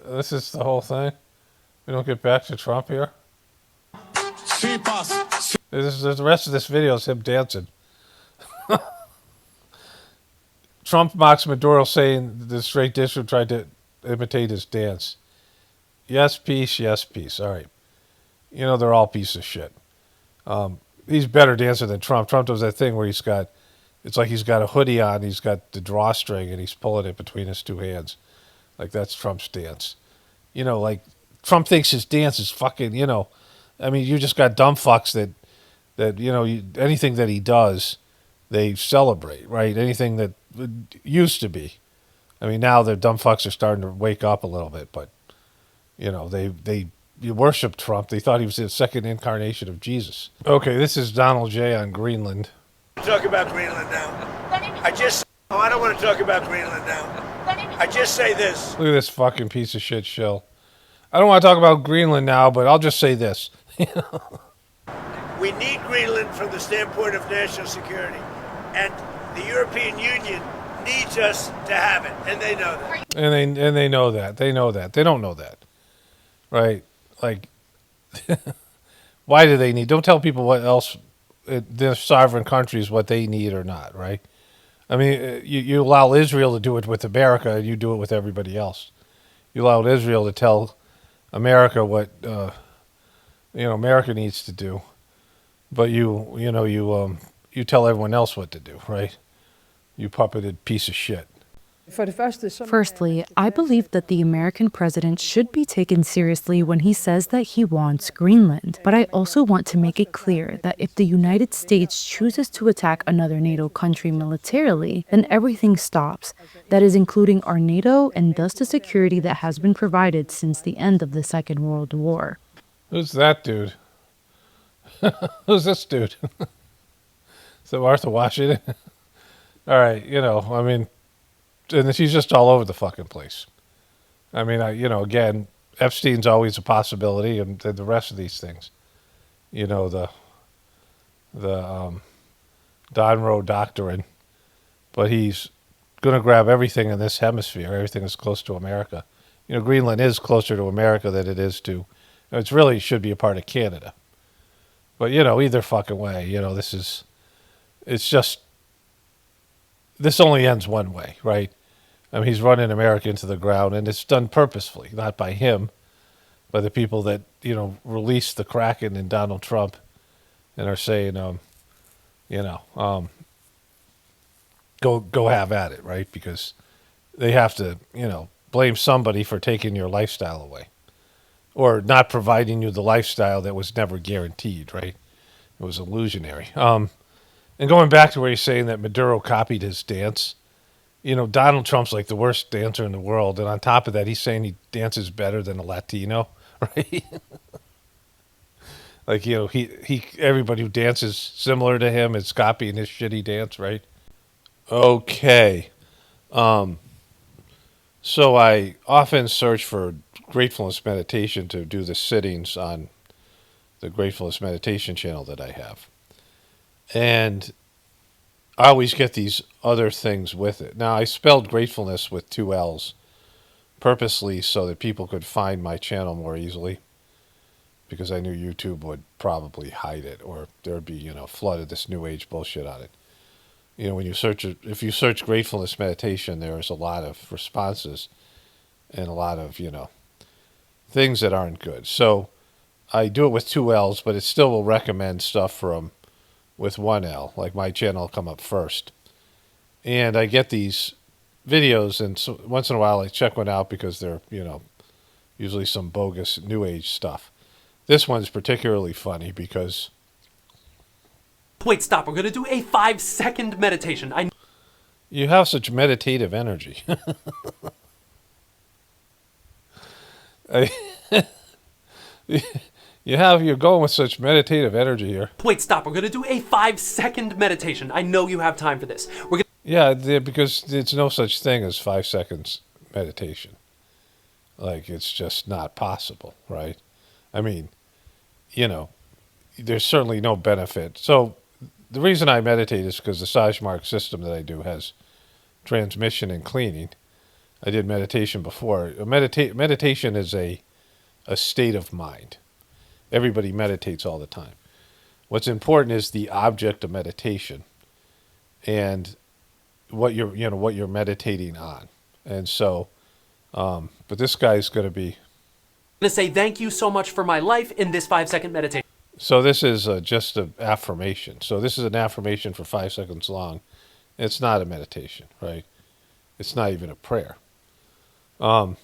This is the whole thing. We don't get back to Trump here. Sí, pasa. Sí. The rest of this video is him dancing. Trump mocks Maduro, saying the straight district tried to imitate his dance. Yes, peace. Yes, peace. All right. You know, they're all pieces of shit. He's better dancer than Trump. Trump does that thing where it's like he's got a hoodie on, he's got the drawstring, and he's pulling it between his two hands. Like, that's Trump's dance. You know, like, Trump thinks his dance is fucking, you know, I mean, you just got dumb fucks that you know, anything that he does, they celebrate, right? Anything that used to be. I mean, now the dumb fucks are starting to wake up a little bit, but, you know, you worship Trump. They thought he was the second incarnation of Jesus. Okay, this is Donald J. on Greenland. Talk about Greenland now. I don't want to talk about Greenland now. I just say this. Look at this fucking piece of shit shill. I don't want to talk about Greenland now, but I'll just say this. We need Greenland from the standpoint of national security. And the European Union needs us to have it. And they know that. And they know that. They know that. They don't know that. Right? Like, why do they need? Don't tell people what else, their sovereign countries, what they need or not, right? I mean, you allow Israel to do it with America, and you do it with everybody else. You allowed Israel to tell America what America needs to do, but you tell everyone else what to do, right? You puppeted piece of shit. Firstly, I believe that the American president should be taken seriously when he says that he wants Greenland. But I also want to make it clear that if the United States chooses to attack another NATO country militarily, then everything stops. That is including our NATO and thus the security that has been provided since the end of the Second World War. Who's that dude? Who's this dude? Is it Martha Washington? All right, I mean, and she's just all over the fucking place. I mean, again, Epstein's always a possibility, and the rest of these things. The Don Roe doctrine. But he's going to grab everything in this hemisphere, everything that's close to America. Greenland is closer to America than it is to, it's really should be a part of Canada. But, either fucking way, this only ends one way, right? I mean, he's running America into the ground, and it's done purposefully, not by him, by the people that, released the Kraken and Donald Trump and are saying, go have at it, right? Because they have to, blame somebody for taking your lifestyle away or not providing you the lifestyle that was never guaranteed, right? It was illusionary. And going back to where he's saying that Maduro copied his dance, Donald Trump's like the worst dancer in the world. And on top of that, he's saying he dances better than a Latino, right? Like, he everybody who dances similar to him is copying his shitty dance, right? Okay. So I often search for gratefulness meditation to do the sittings on the gratefulness meditation channel that I have. And I always get these other things with it. Now, I spelled gratefulness with 2 L's purposely so that people could find my channel more easily, because I knew YouTube would probably hide it, or there'd be, flood of this new age bullshit on it. When you search it, if you search gratefulness meditation, there's a lot of responses and a lot of, things that aren't good. So I do it with 2 L's, but it still will recommend stuff with 1 L, like my channel will come up first. And I get these videos, and so once in a while I check one out because they're, usually some bogus new age stuff. This one's particularly funny because... Wait, stop. We're going to do a 5-second meditation. You have such meditative energy. You're going with such meditative energy here. Wait, stop. We're going to do a 5-second meditation. I know you have time for this. Yeah, because there's no such thing as 5 seconds meditation. Like, it's just not possible, right? I mean, there's certainly no benefit. So the reason I meditate is because the Sajmark system that I do has transmission and cleaning. I did meditation before. Meditation is a state of mind. everybody meditates all the time. What's important is the object of meditation and what you're meditating on. And so, but this guy's going to be to say thank you so much for my life in this 5-second meditation. So this is just an affirmation. So this is an affirmation for 5 seconds long. It's not a meditation, right? It's not even a prayer. And,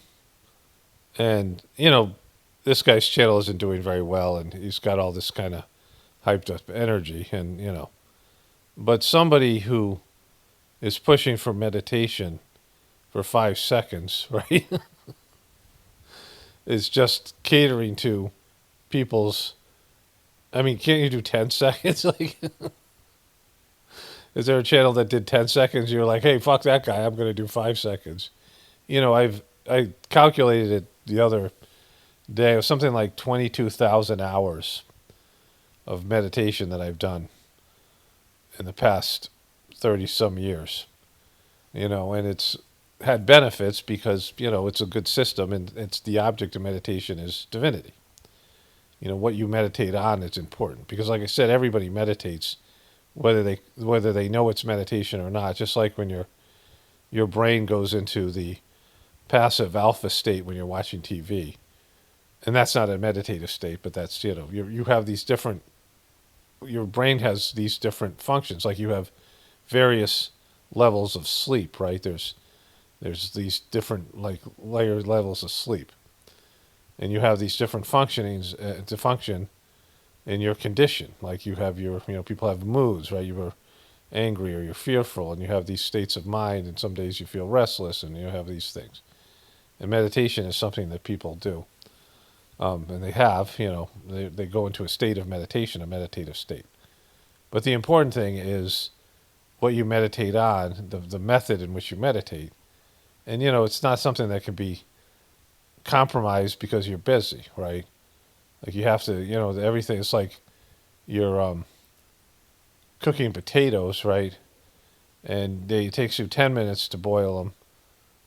this guy's channel isn't doing very well, and he's got all this kind of hyped up energy, and, but somebody who is pushing for meditation for 5 seconds, right, is just catering to people's, can't you do 10 seconds? Like, is there a channel that did 10 seconds? You're like, hey, fuck that guy. I'm going to do 5 seconds. I calculated it the other day. It was something like 22,000 hours of meditation that I've done in the past 30 some years, and it's had benefits because, it's a good system, and it's the object of meditation is divinity. What you meditate on is important because, like I said, everybody meditates, whether they know it's meditation or not. Just like when your brain goes into the passive alpha state when you're watching TV, and that's not a meditative state, but that's you have these different. Your brain has these different functions, like you have various levels of sleep, right? There's these different like layered levels of sleep. And you have these different functionings to function in your condition. Like you have people have moods, right? You are angry or you're fearful, and you have these states of mind, and some days you feel restless, and you have these things. And meditation is something that people do. And they have, they go into a state of meditation, a meditative state. But the important thing is what you meditate on, the method in which you meditate. And, it's not something that can be compromised because you're busy, right? Like you have to, everything. It's like you're cooking potatoes, right? And it takes you 10 minutes to boil them,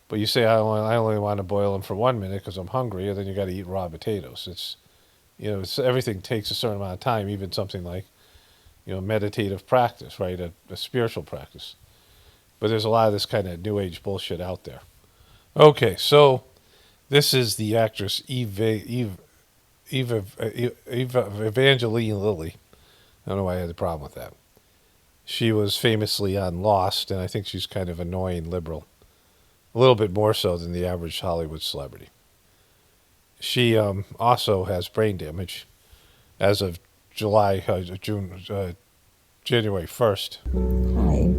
but you say I only want to boil them for 1 minute because I'm hungry, and then you got to eat raw potatoes. It's everything takes a certain amount of time, even something like meditative practice, right? A spiritual practice. But there's a lot of this kind of new age bullshit out there. Okay, so. This is the actress Eva Evangeline Lilly. I don't know why I had a problem with that. She was famously on Lost, and I think she's kind of annoying liberal. A little bit more so than the average Hollywood celebrity. She also has brain damage as of January 1st. Hi.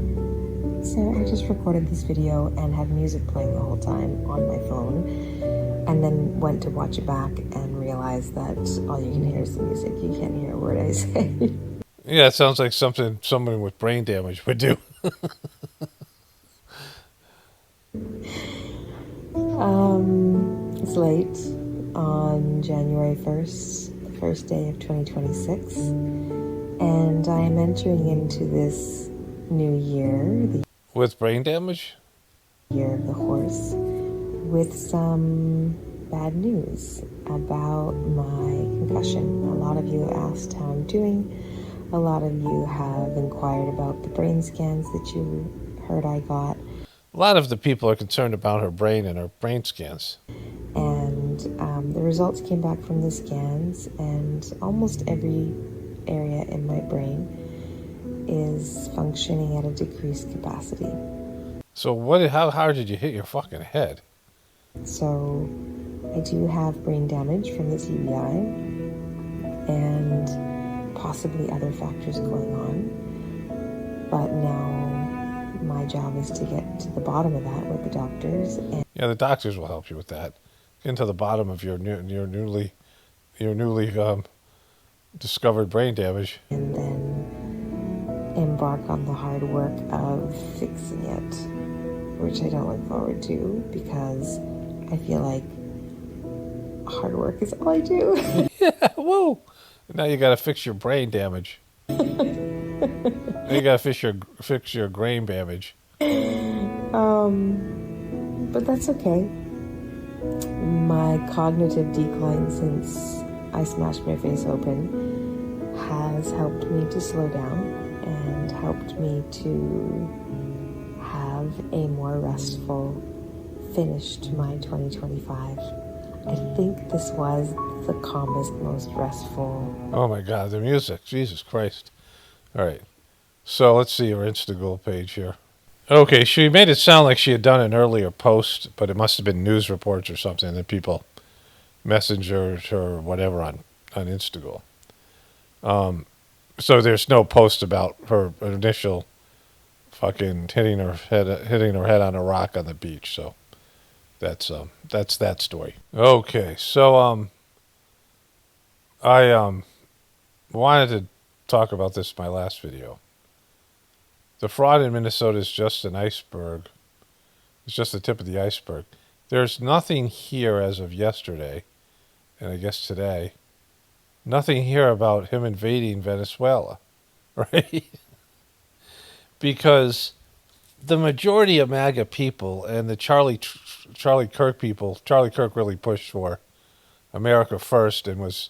So I just recorded this video and had music playing the whole time on my phone, and then went to watch it back and realized that all you can hear is the music. You can't hear a word I say. Yeah, it sounds like something someone with brain damage would do. It's late on January 1st, the first day of 2026, and I am entering into this new year, with brain damage? Year of the Horse, with some bad news about my concussion. A lot of you asked how I'm doing. A lot of you have inquired about the brain scans that you heard I got. A lot of the people are concerned about her brain and her brain scans. And the results came back from the scans, and almost every area in my brain is functioning at a decreased capacity. So how hard did you hit your fucking head? So I do have brain damage from this UBI and possibly other factors going on. But now my job is to get to the bottom of that with the doctors. And yeah, the doctors will help you with that. Get into the bottom of your newly discovered brain damage. And then embark on the hard work of fixing it, which I don't look forward to because I feel like hard work is all I do. Yeah, whoa. Now you got to fix your brain damage. Now you got to fix your brain damage. But that's okay. My cognitive decline since I smashed my face open has helped me to slow down and helped me to have a more restful finish to my 2025. I think this was the calmest, most restful. Oh my God, the music. Jesus Christ. All right. So let's see her Instagram page here. Okay, she made it sound like she had done an earlier post, but it must have been news reports or something that people messenged her or whatever on Instagram. So there's no post about her initial fucking hitting her head on a rock on the beach. So that's that story. Okay, so I wanted to talk about this in my last video. The fraud in Minnesota is just an iceberg. It's just the tip of the iceberg. There's nothing here as of yesterday, and I guess today, nothing here about him invading Venezuela, right? Because the majority of MAGA people and the Charlie Kirk people, Charlie Kirk really pushed for America first and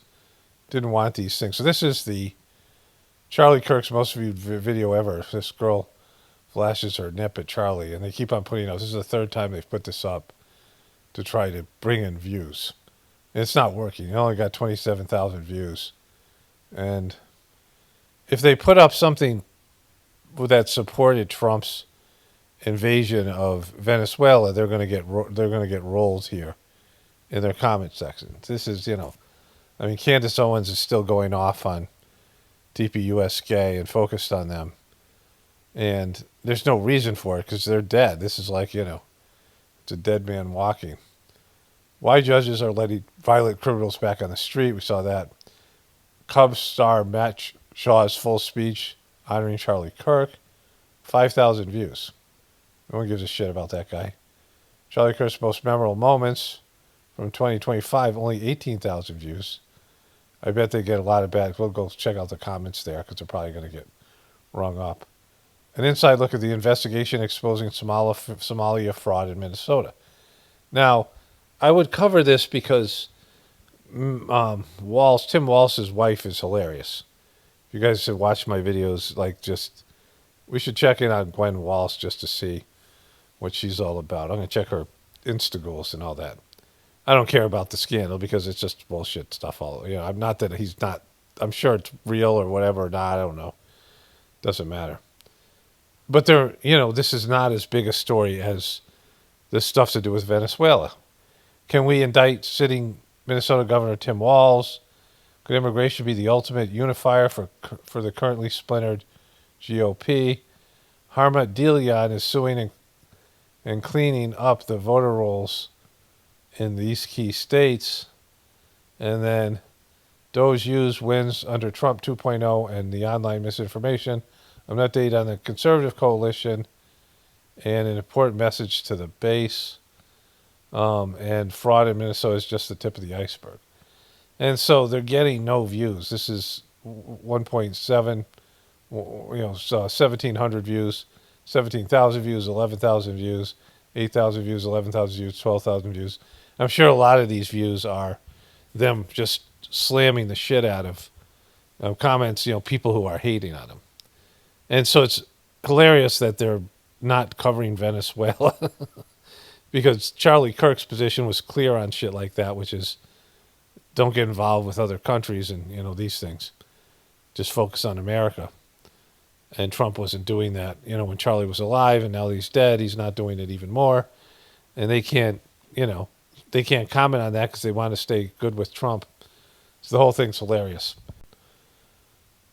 didn't want these things. So this is the Charlie Kirk's most viewed video ever. This girl flashes her nip at Charlie, and they keep on putting out. This is the third time they've put this up to try to bring in views. And it's not working. It only got 27,000 views. And if they put up something that supported Trump's invasion of Venezuela, they're going to get rolled here in their comment section. This is, I mean, Candace Owens is still going off on TPUSK and focused on them. And there's no reason for it because they're dead. This is like, it's a dead man walking. Why judges are letting violent criminals back on the street. We saw that. Cubs star Matt Shaw's full speech honoring Charlie Kirk. 5,000 views. No one gives a shit about that guy. Charlie Kirk's most memorable moments from 2025, only 18,000 views. I bet they get a lot of bad. We'll go check out the comments there because they're probably going to get rung up. An inside look at the investigation exposing Somalia fraud in Minnesota. Now, I would cover this because Tim Walz's wife is hilarious. If you guys should watch my videos, we should check in on Gwen Walz just to see what she's all about. I'm going to check her Instagrams and all that. I don't care about the scandal because it's just bullshit stuff. I'm not that he's not. I'm sure it's real or whatever or not. I don't know. Doesn't matter. But this is not as big a story as this stuff to do with Venezuela. Can we indict sitting Minnesota Governor Tim Walz? Could immigration be the ultimate unifier for the currently splintered GOP? Harma Delion is suing and cleaning up the voter rolls in these key states. And then Doge Hughes wins under Trump 2.0 and the online misinformation. An update on the conservative coalition and an important message to the base. And fraud in Minnesota is just the tip of the iceberg. And so they're getting no views. This is 1.7, 1,700 views, 17,000 views, 11,000 views, 8,000 views, 11,000 views, 12,000 views. I'm sure a lot of these views are them just slamming the shit out of comments, people who are hating on them. And so it's hilarious that they're not covering Venezuela because Charlie Kirk's position was clear on shit like that, which is don't get involved with other countries and, these things. Just focus on America. And Trump wasn't doing that, when Charlie was alive, and now he's dead, he's not doing it even more. And they can't comment on that because they want to stay good with Trump. So the whole thing's hilarious.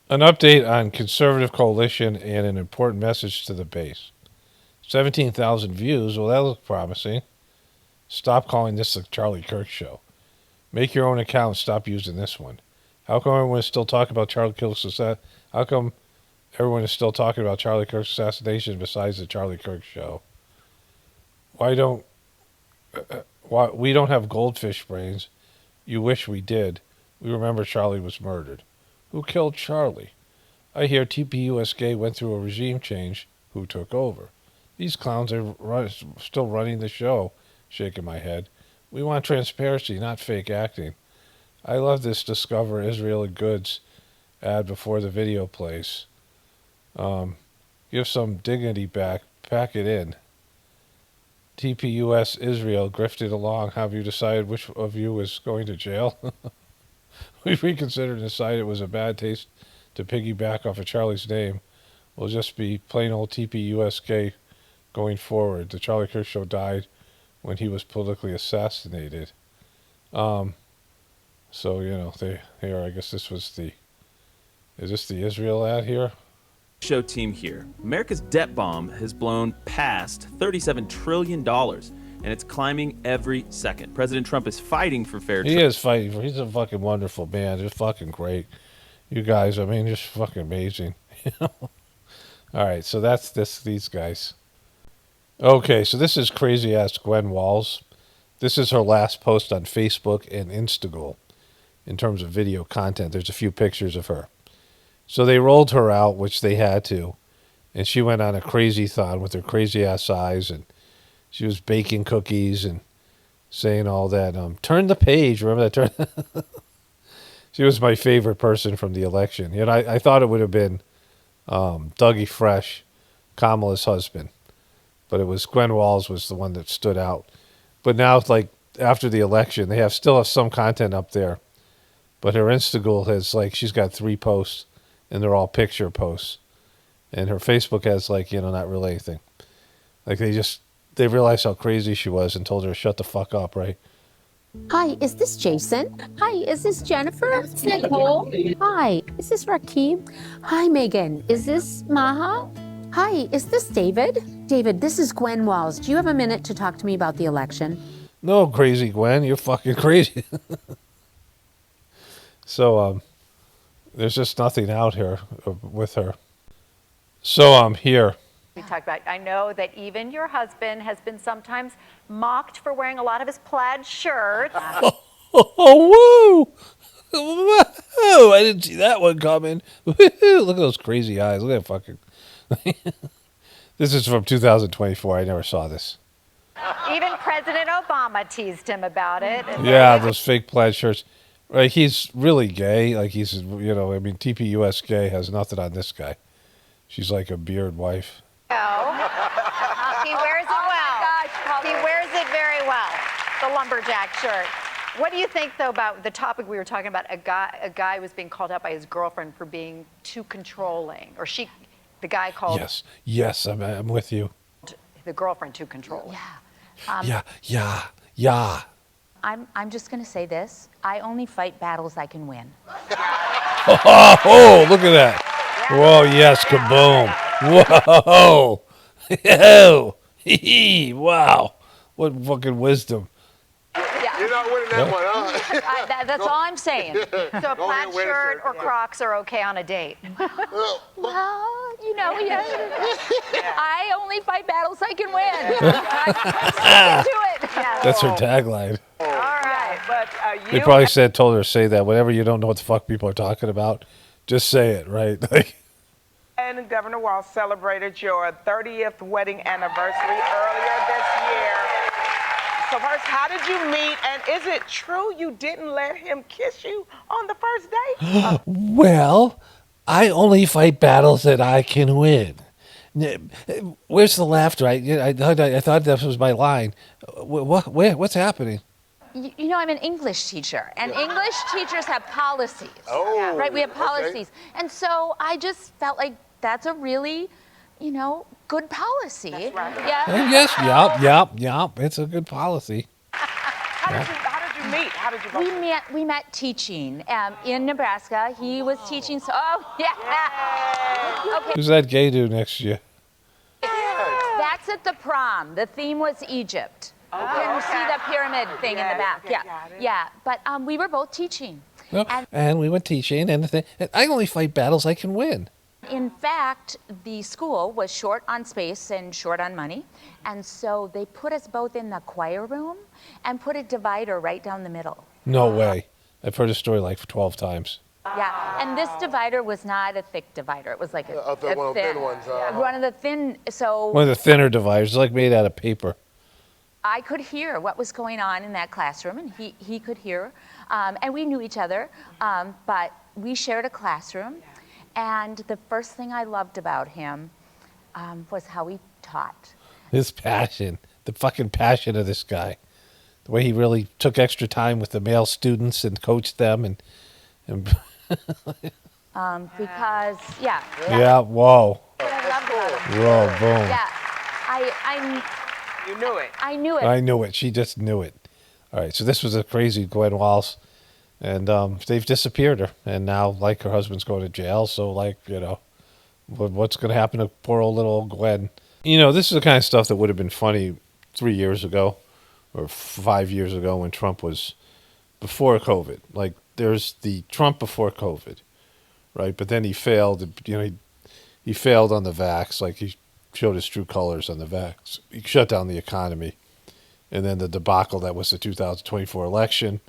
An update on conservative coalition and an important message to the base. 17,000 views. Well, that looks promising. Stop calling this the Charlie Kirk show. Make your own account. Stop using this one. How come everyone is still talking about Charlie Kirk's assassination? How come everyone is still talking about Charlie Kirk's assassination besides the Charlie Kirk show? Why we don't have goldfish brains? You wish we did. We remember Charlie was murdered. Who killed Charlie? I hear TPUSK went through a regime change. Who took over? These clowns are still running the show. Shaking my head. We want transparency, not fake acting. I love this Discover Israel Goods ad before the video plays. Give some dignity back. Pack it in. TPUS Israel grifted along. Have you decided which of you is going to jail? We reconsidered and decided it was a bad taste to piggyback off of Charlie's name. We'll just be plain old TPUSK going forward. The Charlie Kirk Show died when he was politically assassinated. So, you know, here, I guess this was the, is this the Israel ad here? Show team here. America's debt bomb has blown past $37 trillion, and it's climbing every second. President Trump is fighting for fair He is fighting for, he's a fucking wonderful man. Just fucking great. You guys, I mean, just fucking amazing. You know? All right, so that's these guys. Okay, so this is crazy ass Gwen Walz. This is her last post on Facebook and Instagram in terms of video content. There's a few pictures of her. So they rolled her out, which they had to, and she went on a crazy-thon with her crazy-ass eyes, and she was baking cookies and saying all that. Turn the page. Remember that? She was my favorite person from the election. You know, I thought it would have been Dougie Fresh, Kamala's husband, but it was Gwen Walz was the one that stood out. But now, like, after the election, they still have some content up there, but her Instagram has, like, she's got 3 posts. And they're all picture posts. And her Facebook has, like, you know, not really anything. Like, they realized how crazy she was and told her to shut the fuck up, right? Hi, is this Jason? Hi, is this Jennifer? Is this Nicole? Hi, is this Rakib? Hi, Megan. Is this Maha? Hi, is this David? David, this is Gwen Walz. Do you have a minute to talk to me about the election? No, crazy Gwen. You're fucking crazy. So, there's just nothing out here with her. So I'm here. We talked about, I know that even your husband has been sometimes mocked for wearing a lot of his plaid shirts. Oh, woo! Whoa! I didn't see that one coming. Look at those crazy eyes. Look at that fucking... This is from 2024. I never saw this. Even President Obama teased him about it. Yeah, those fake plaid shirts. Like, he's really gay. Like, he's, you know, I mean, TPUS gay has nothing on this guy. She's like a beard wife. Oh. He wears it well. He wears it very well, the lumberjack shirt. What do you think, though, about the topic we were talking about? A guy was being called out by his girlfriend for being too controlling. Or the guy called... Yes, I'm with you. The girlfriend too controlling. Yeah. I'm just going to say this. I only fight battles I can win. Oh, look at that. Whoa, yes, kaboom. Whoa. Wow. What fucking wisdom. You're not winning that one, huh? That's all I'm saying. So a plaid shirt or Crocs are okay on a date? Well, you know, yes. I only fight battles I can win. I'm sticking to it. That's her tagline. All right. But They probably told her to say that. Whenever you don't know what the fuck people are talking about, just say it, right? Like, and Governor Walz celebrated your 30th wedding anniversary earlier this year. So first, how did you meet? And is it true you didn't let him kiss you on the first date? well, I only fight battles that I can win. Where's the laughter? I thought that was my line. What's happening? You know, I'm an English teacher, and English teachers have policies. Oh, right? We have okay. policies. And so I just felt like that's a really, you know, good policy. That's right. Yeah. Yes, yup. It's a good policy. How did you meet? How did you both We met teaching in Nebraska. He was teaching. So, yeah. Okay. Who's that gay dude next to you? That's at the prom. The theme was Egypt. You can see the pyramid thing in the back. Yeah. But we were both teaching. Well, and we went teaching, and I only fight battles I can win. In fact, the school was short on space and short on money, and so they put us both in the choir room and put a divider right down the middle. No way. I've heard this story like 12 times. Yeah, and this divider was not a thick divider. It was like one of the thin ones. One of the thin, so... One of the thinner dividers, like made out of paper. I could hear what was going on in that classroom, and he could hear And we knew each other, but we shared a classroom. And the first thing I loved about him was how he taught. His passion, the fucking passion of this guy. The way he really took extra time with the male students and coached them and Because, yeah. yeah, whoa. What I loved about him. Whoa, boom. Yeah, You knew it. I knew it. I knew it. She just knew it. All right, so this was a crazy Gwen Walz, and they've disappeared her, and now, like, her husband's going to jail, so, like, you know, what's going to happen to poor old little old Gwen? You know, this is the kind of stuff that would have been funny 3 years ago or 5 years ago when Trump was before COVID. Like, there's the Trump before COVID, right? But then he failed, you know, he failed on the vax, like, he showed his true colors on the vax. He shut down the economy. And then the debacle that was the 2024 election,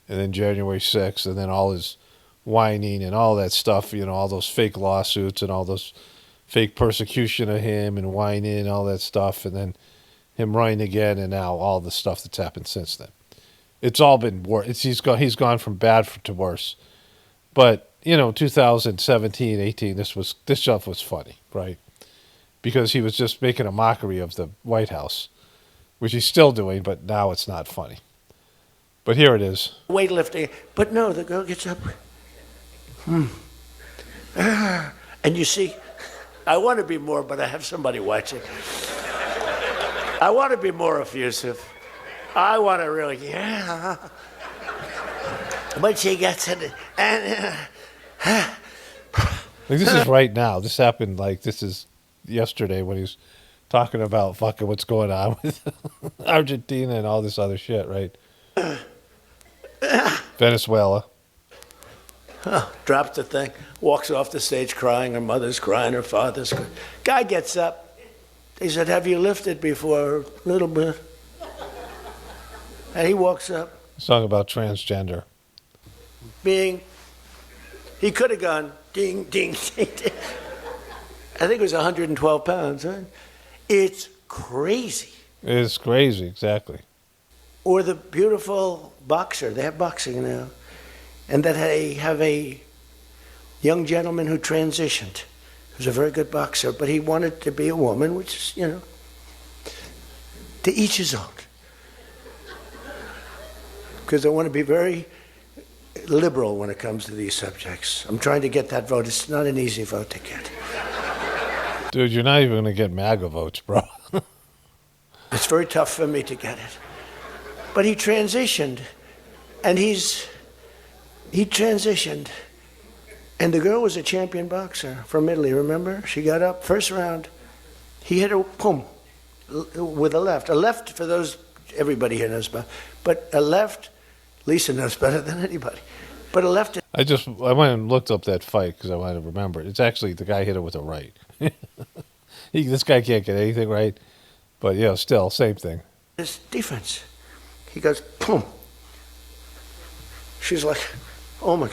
and then January 6th, and then all his whining and all that stuff, you know, all those fake lawsuits and all those fake persecution of him and whining and all that stuff, and then him running again, and now all the stuff that's happened since then. It's all been worse. He's gone from bad to worse. But, you know, 2017, 18, this stuff was funny, right? Because he was just making a mockery of the White House, which he's still doing, but now it's not funny. But here it is. Weightlifting. But no, the girl gets up. And you see, I want to be more, but I have somebody watching. I want to be more effusive. I want to really, yeah. But she gets it. And, like, this is right now. This happened, like, this is yesterday when he was talking about fucking what's going on with Argentina and all this other shit, right? Venezuela. drops the thing, walks off the stage crying. Her mother's crying, her father's crying. Guy gets up. He said, have you lifted before? A little bit. And he walks up. Song about transgender. He could have gone ding, ding, ding, ding. I think it was 112 pounds, right? It's crazy. It's crazy, exactly. Or the beautiful boxer. They have boxing now. And that they have a young gentleman who transitioned. He was a very good boxer, but he wanted to be a woman, which is, you know, to each his own. Because I want to be very liberal when it comes to these subjects. I'm trying to get that vote. It's not an easy vote to get. Dude, you're not even going to get MAGA votes, bro. It's very tough for me to get it. But he transitioned, and he transitioned. And the girl was a champion boxer from Italy, remember? She got up, first round. He hit her, boom, with a left. A left, for those, everybody here knows about. But a left, Lisa knows better than anybody. But a left. I went and looked up that fight because I wanted to remember it. It's actually the guy hit her with a right. This guy can't get anything right. But, yeah, still, same thing. His defense. He goes, boom. She's like, oh my.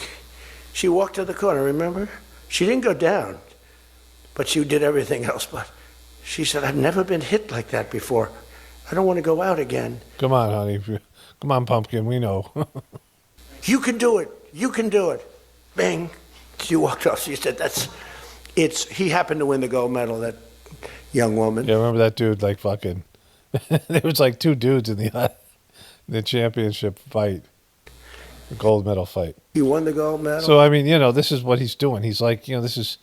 She walked to the corner, remember? She didn't go down, but she did everything else. But she said, I've never been hit like that before. I don't want to go out again. Come on, honey. Come on, pumpkin. We know. You can do it. You can do it. Bang. She walked off. She said, he happened to win the gold medal, that young woman. Yeah, remember that dude, like, fucking, there was like two dudes in the championship fight, the gold medal fight. He won the gold medal? So, I mean, you know, this is what he's doing. He's like, you know, this is,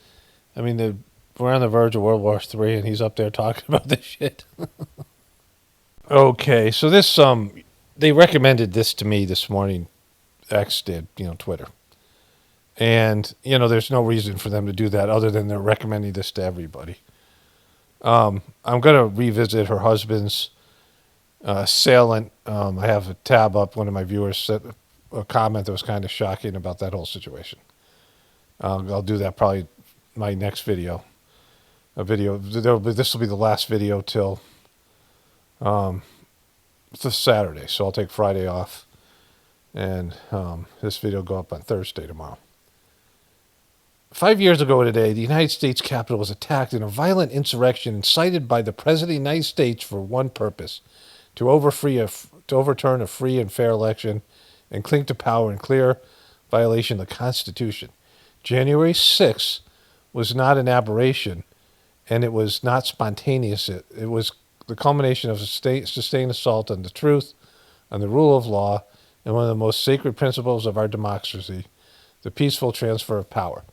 I mean, we're on the verge of World War III, and he's up there talking about this shit. Okay, so this, they recommended this to me this morning. X did, you know, Twitter. And, you know, there's no reason for them to do that other than they're recommending this to everybody. I'm going to revisit her husband's assailant. I have a tab up. One of my viewers sent a comment that was kind of shocking about that whole situation. I'll do that probably my next video. This will be the last video till it's Saturday, so I'll take Friday off. And this video will go up on Thursday tomorrow. 5 years ago today, the United States Capitol was attacked in a violent insurrection incited by the President of the United States for one purpose, to overturn a free and fair election and cling to power in clear violation of the Constitution. January 6th was not an aberration, and it was not spontaneous. It was the culmination of a sustained assault on the truth, on the rule of law, and one of the most sacred principles of our democracy, the peaceful transfer of power.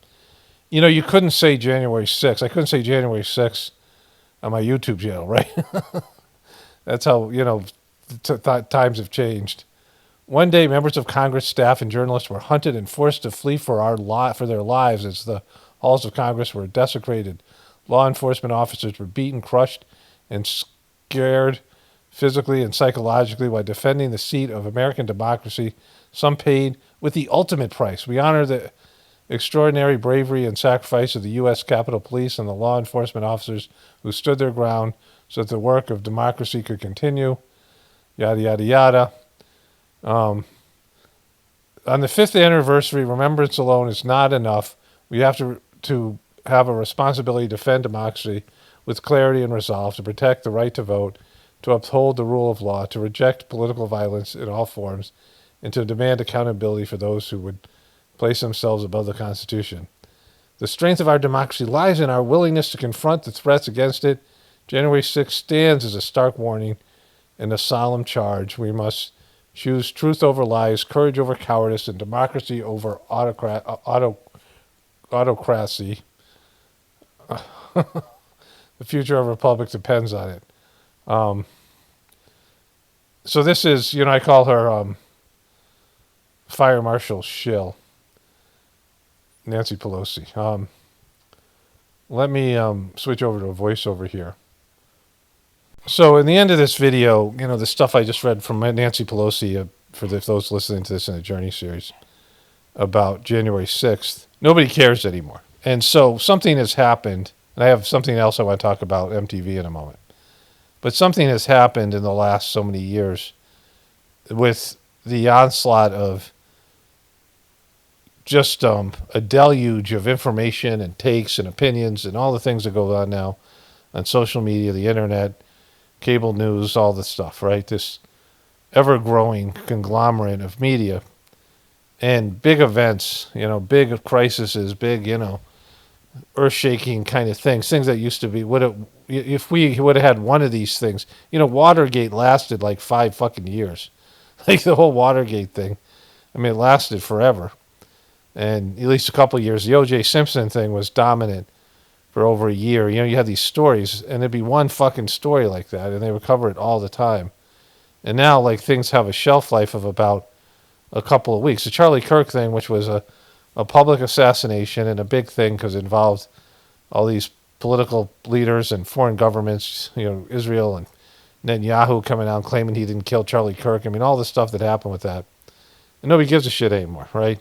You know, you couldn't say January 6th. I couldn't say January 6th on my YouTube channel, right? That's how, times have changed. One day, members of Congress, staff, and journalists were hunted and forced to flee for their lives as the halls of Congress were desecrated. Law enforcement officers were beaten, crushed, and scared physically and psychologically while defending the seat of American democracy. Some paid with the ultimate price. We honor the extraordinary bravery and sacrifice of the U.S. Capitol Police and the law enforcement officers who stood their ground so that the work of democracy could continue. Yada, yada, yada. On the 5th anniversary, remembrance alone is not enough. We have to have a responsibility to defend democracy with clarity and resolve, to protect the right to vote, to uphold the rule of law, to reject political violence in all forms, and to demand accountability for those who would place themselves above the Constitution. The strength of our democracy lies in our willingness to confront the threats against it. January 6th stands as a stark warning and a solemn charge. We must choose truth over lies, courage over cowardice, and democracy over autocracy. The future of a republic depends on it. So this is, I call her Fire Marshal Shill, Nancy Pelosi. Let me switch over to a voiceover here. So in the end of this video, the stuff I just read from Nancy Pelosi, for those listening to this in the Journey series, about January 6th, nobody cares anymore. And so something has happened, and I have something else I want to talk about MTV in a moment. But something has happened in the last so many years with the onslaught of just a deluge of information and takes and opinions and all the things that go on now on social media, the internet, cable news, all this stuff, right? This ever-growing conglomerate of media and big events, big crises, big, earth-shaking kind of things that used to be, if we would have had one of these things, Watergate lasted like 5 fucking years. Like the whole Watergate thing. I mean, it lasted forever. And at least a couple of years. The O.J. Simpson thing was dominant for over a year. You had these stories, and there'd be one fucking story like that, and they would cover it all the time. And now, like, things have a shelf life of about a couple of weeks. The Charlie Kirk thing, which was a public assassination and a big thing because it involved all these political leaders and foreign governments, Israel and Netanyahu coming out and claiming he didn't kill Charlie Kirk. I mean, all the stuff that happened with that. And nobody gives a shit anymore, right?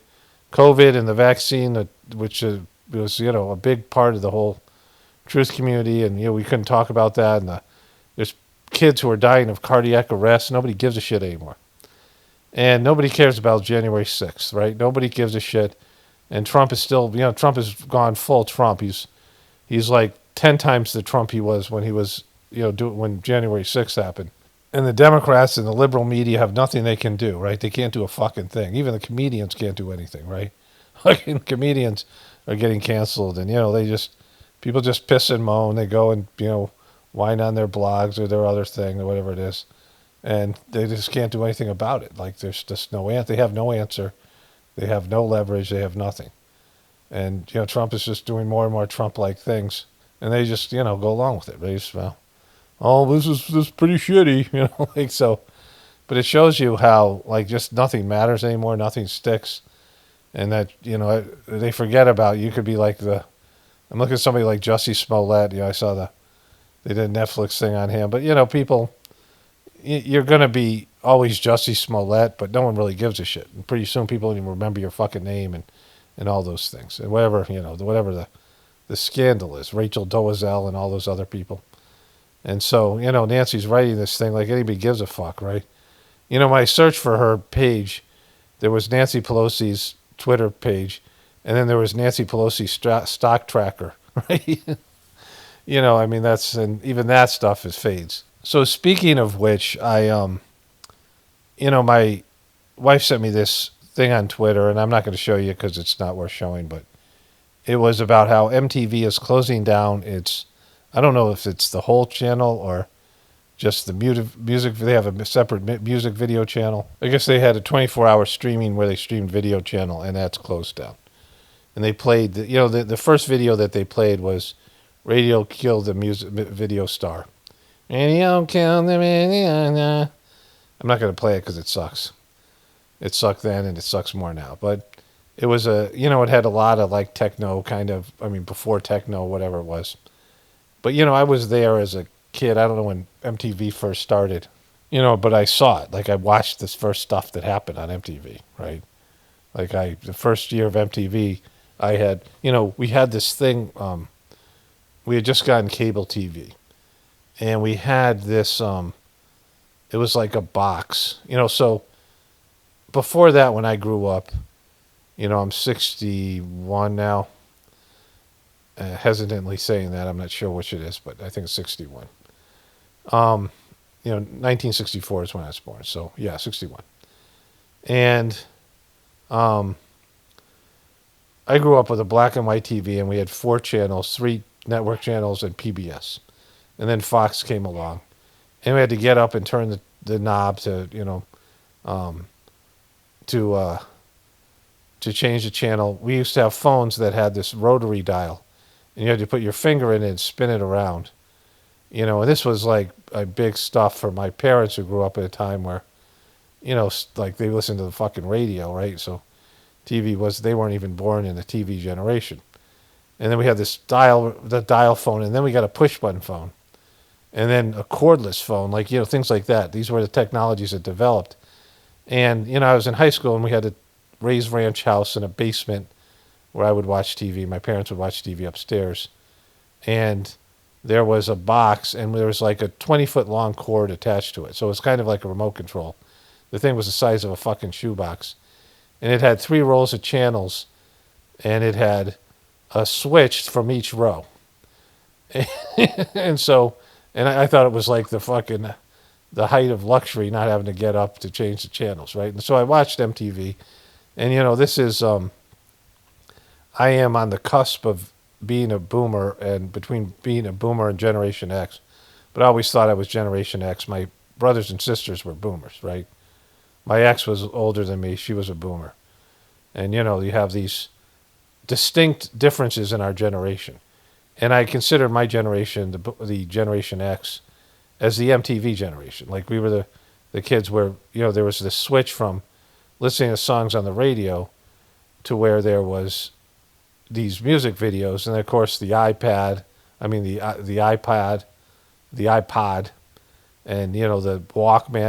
COVID and the vaccine, which was, a big part of the whole truth community, and, we couldn't talk about that. And there's kids who are dying of cardiac arrest. Nobody gives a shit anymore. And nobody cares about January 6th, right? Nobody gives a shit. And Trump is still, Trump has gone full Trump. He's like 10 times the Trump he was when he was, when January 6th happened. And the Democrats and the liberal media have nothing they can do, right? They can't do a fucking thing. Even the comedians can't do anything, right? Fucking comedians are getting canceled, and, people just piss and moan. They go and, whine on their blogs or their other thing or whatever it is. And they just can't do anything about it. Like, there's just they have no answer. They have no leverage. They have nothing. And, Trump is just doing more and more Trump-like things. And they just, go along with it. They just, this is pretty shitty, so. But it shows you how, just nothing matters anymore. Nothing sticks. And that, they forget about, you could be like I'm looking at somebody like Jussie Smollett. I saw they did a Netflix thing on him. But, people, you're going to be always Jussie Smollett, but no one really gives a shit. And pretty soon people don't even remember your fucking name and all those things. And whatever, whatever the scandal is, Rachel Dolezal and all those other people. And so, Nancy's writing this thing like anybody gives a fuck, right? When I searched for her page, there was Nancy Pelosi's Twitter page, and then there was Nancy Pelosi stock tracker, right? And even that stuff is fades. So speaking of which, I, my wife sent me this thing on Twitter, and I'm not going to show you because it's not worth showing, but it was about how MTV is closing down its, I don't know if it's the whole channel or just the music. They have a separate music video channel. I guess they had a 24-hour streaming where they streamed video channel, and that's closed down. And they played, the first video that they played was Radio Killed the Music Video Star. Radio Killed the Video. I'm not going to play it because it sucks. It sucked then and it sucks more now. But it was it had a lot of like techno kind of, before techno, whatever it was. But, I was there as a kid. I don't know when MTV first started, but I saw it. Like I watched this first stuff that happened on MTV, right? Like the first year of MTV, I had, we had this thing, we had just gotten cable TV. And we had this, it was like a box, so before that, when I grew up, I'm 61 now. Hesitantly saying that, I'm not sure which it is, but I think it's 61. 1964 is when I was born, so yeah, 61. And I grew up with a black and white TV, and we had 4 channels, 3 network channels, and PBS. And then Fox came along, and we had to get up and turn the knob to change the channel. We used to have phones that had this rotary dial, and you had to put your finger in it and spin it around. And this was like a big stuff for my parents who grew up at a time where, like they listened to the fucking radio, right? So TV they weren't even born in the TV generation. And then we had the dial phone, and then we got a push button phone. And then a cordless phone, like, things like that. These were the technologies that developed. And, I was in high school, and we had a raised ranch house in a basement where I would watch TV. My parents would watch TV upstairs. And there was a box, and there was like a 20-foot long cord attached to it. So it was kind of like a remote control. The thing was the size of a fucking shoebox. And it had 3 rows of channels, and it had a switch from each row. And I thought it was like the height of luxury, not having to get up to change the channels, right? And so I watched MTV, and this is, I am on the cusp of being a boomer, and between being a boomer and Generation X, but I always thought I was Generation X. My brothers and sisters were boomers, right? My ex was older than me. She was a boomer. And, you have these distinct differences in our generation. And I consider my generation, the Generation X, as the MTV generation. Like we were the kids where, there was this switch from listening to songs on the radio to where there was these music videos. And of course the iPod, and, the Walkman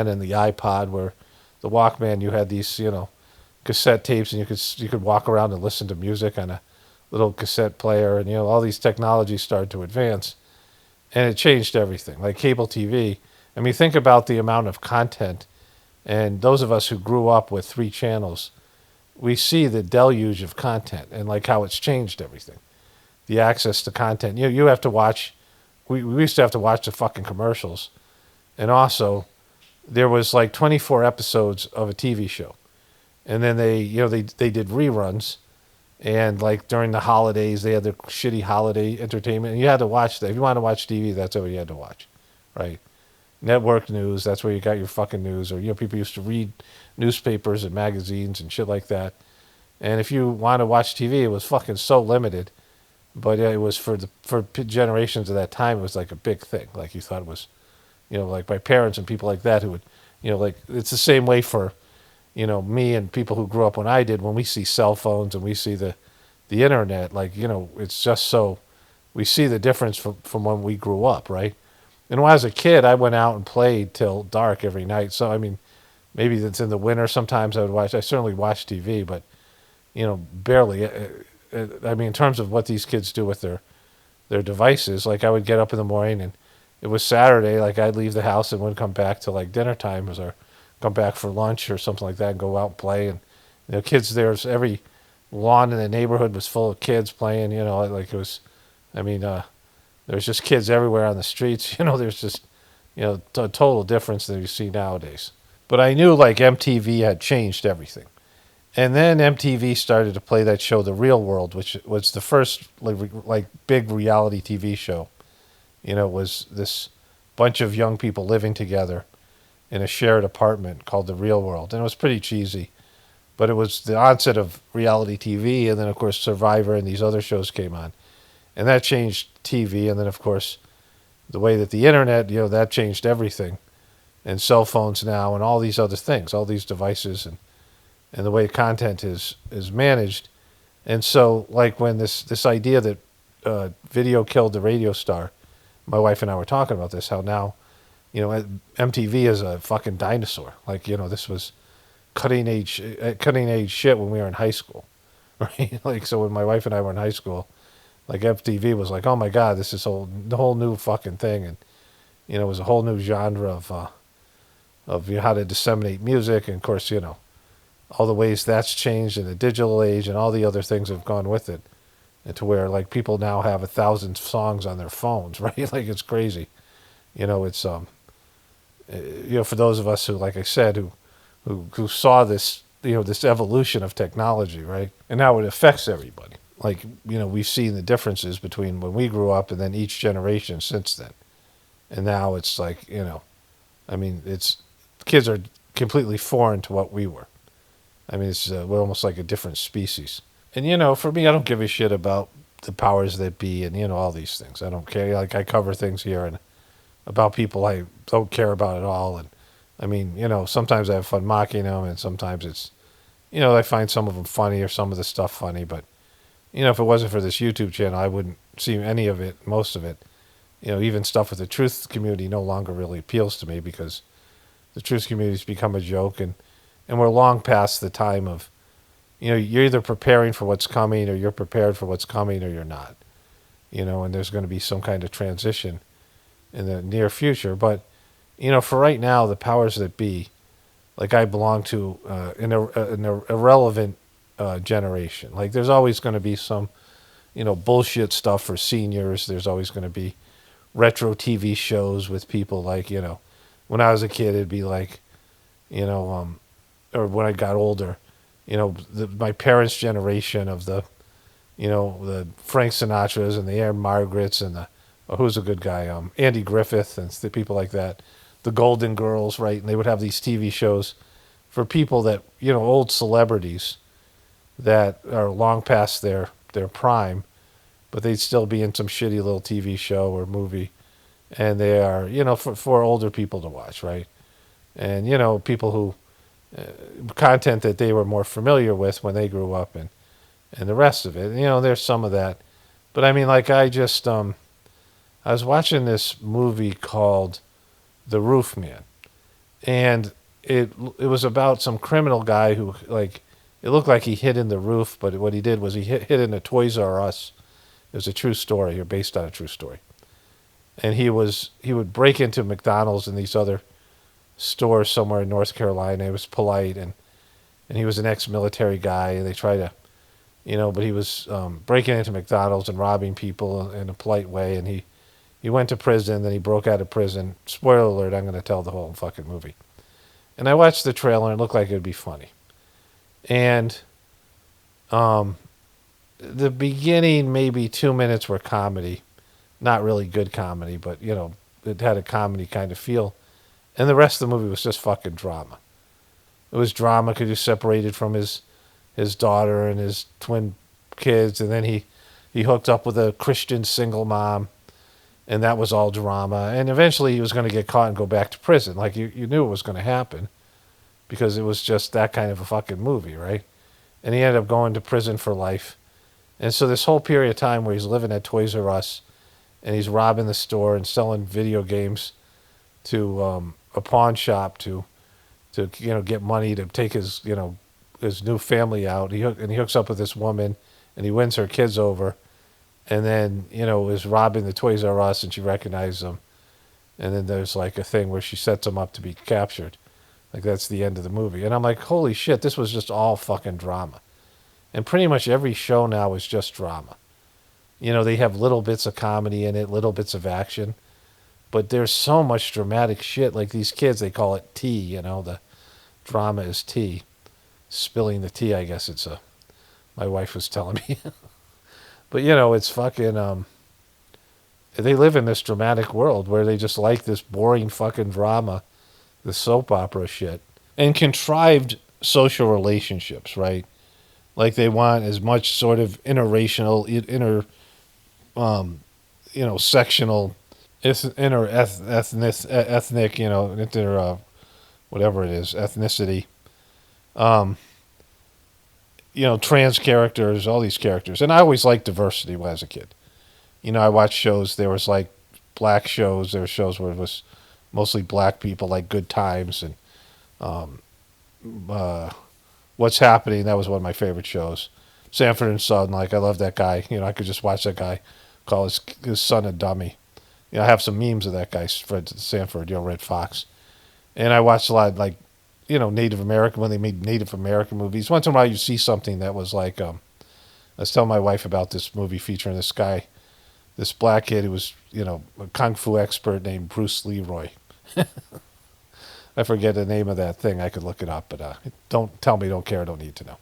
and the iPod, where the Walkman, you had these, cassette tapes, and you could walk around and listen to music on a little cassette player, and all these technologies started to advance, and it changed everything. Like cable TV, think about the amount of content, and those of us who grew up with 3 channels, we see the deluge of content and like how it's changed everything. The access to content, you have to watch. We used to have to watch the fucking commercials, and also there was like 24 episodes of a TV show, and then they did reruns. And like during the holidays, they had their shitty holiday entertainment, and you had to watch that. If you wanted to watch TV, that's what you had to watch, right? Network news, that's where you got your fucking news. Or people used to read newspapers and magazines and shit like that. And if you wanted to watch TV, it was fucking so limited. But it was for generations of that time, it was like a big thing. Like you thought it was, like my parents and people like that who would, like it's the same way for. Me and people who grew up when I did, when we see cell phones and we see the internet, like, it's just so, we see the difference from when we grew up, right? And when I was a kid, I went out and played till dark every night. So, maybe it's in the winter. Sometimes I certainly watched TV, but, barely. In terms of what these kids do with their devices, like I would get up in the morning, and it was Saturday, like I'd leave the house and wouldn't come back till like dinner time, or come back for lunch or something like that, and go out and play. And kids, there's every lawn in the neighborhood was full of kids playing, like it was, there's just kids everywhere on the streets. There's just, a total difference than you see nowadays. But I knew like MTV had changed everything. And then MTV started to play that show, The Real World, which was the first like big reality TV show. You know, it was this bunch of young people living together in a shared apartment called The Real World. And it was pretty cheesy. But it was the onset of reality TV, and then, of course, Survivor and these other shows came on. And that changed TV, and then, of course, the way that the internet, you know, that changed everything. And cell phones now and all these other things, all these devices and the way content is managed. And so, like, when this idea that video killed the radio star, my wife and I were talking about this, how now, you know, MTV is a fucking dinosaur. Like, you know, this was cutting edge shit when we were in high school, right? Like, so when my wife and I were in high school, like MTV was like, oh my God, this is the whole new fucking thing. And, you know, it was a whole new genre of you know, how to disseminate music. And of course, you know, all the ways that's changed in the digital age and all the other things have gone with it. And to where like people now have 1,000 songs on their phones, right? Like it's crazy. You know, it's, you know, for those of us who, like I said, who saw this, you know, this evolution of technology, right? And how it affects everybody. Like, you know, we've seen the differences between when we grew up and then each generation since then. And now it's like, you know, I mean, kids are completely foreign to what we were. I mean, we're almost like a different species. And, you know, for me, I don't give a shit about the powers that be and, you know, all these things. I don't care. Like, I cover things here and about people I don't care about at all. And, I mean, you know, sometimes I have fun mocking them, and sometimes it's, you know, I find some of them funny or some of the stuff funny. But, you know, if it wasn't for this YouTube channel, I wouldn't see any of it, most of it. You know, even stuff with the truth community no longer really appeals to me because the truth community's become a joke, and we're long past the time of, you know, you're either preparing for what's coming or you're prepared for what's coming or you're not. You know, and there's going to be some kind of transition in the near future. But, you know, for right now, the powers that be, like I belong to an irrelevant generation. Like there's always going to be some, you know, bullshit stuff for seniors. There's always going to be retro TV shows with people like, you know, when I was a kid, it'd be like, you know, or when I got older, you know, my parents' generation of the, you know, the Frank Sinatras and the Aaron Margarets and the, who's a good guy, Andy Griffith and the people like that, the Golden Girls, right? And they would have these TV shows for people that, you know, old celebrities that are long past their prime, but they'd still be in some shitty little TV show or movie. And they are, you know, for older people to watch, right? And, you know, people who, content that they were more familiar with when they grew up and the rest of it. You know, there's some of that. But I mean, like I just, I was watching this movie called The Roof Man. And it was about some criminal guy who, like, it looked like he hid in the roof, but what he did was he hid in a Toys R Us. It was a true story, or based on a true story. And he would break into McDonald's and these other stores somewhere in North Carolina. He was polite, and he was an ex-military guy, and they tried to, you know, but he was breaking into McDonald's and robbing people in a polite way, and he went to prison, then he broke out of prison. Spoiler alert, I'm going to tell the whole fucking movie. And I watched the trailer, and it looked like it would be funny. And the beginning, maybe 2 minutes were comedy. Not really good comedy, but, you know, it had a comedy kind of feel. And the rest of the movie was just fucking drama. It was drama because he was separated from his daughter and his twin kids, and then he hooked up with a Christian single mom, and that was all drama. And eventually he was going to get caught and go back to prison. Like, you knew it was going to happen because it was just that kind of a fucking movie, right? And he ended up going to prison for life. And so this whole period of time where he's living at Toys R Us and he's robbing the store and selling video games to a pawn shop to you know, get money to take his, you know, his new family out. He hooks up with this woman and he wins her kids over, and then, you know, is robbing the Toys R Us and she recognizes him, and then there's like a thing where she sets him up to be captured. Like that's the end of the movie. And I'm like, holy shit, this was just all fucking drama. And pretty much every show now is just drama. You know, they have little bits of comedy in it, little bits of action. But there's so much dramatic shit. Like these kids, they call it T, you know, drama is tea. Spilling the tea, I guess it's a. My wife was telling me. But, you know, it's fucking, they live in this dramatic world where they just like this boring fucking drama, the soap opera shit, and contrived social relationships, right? Like they want as much sort of interracial, sectional, ethnic, whatever it is, ethnicity, trans characters, all these characters. And I always liked diversity when I was a kid. You know, I watched shows, there was like black shows, there were shows where it was mostly black people, like Good Times and What's Happening, that was one of my favorite shows. Sanford and Son, like I love that guy. You know, I could just watch that guy call his son a dummy. You know, I have some memes of that guy, Fred Sanford, Red Fox. And I watched a lot of, like, Native American, when they made Native American movies. Once in a while you see something that was like, I was telling my wife about this movie featuring this guy, this black kid who was, a kung fu expert named Bruce Leroy. I forget the name of that thing. I could look it up, but don't tell me, don't care, I don't need to know.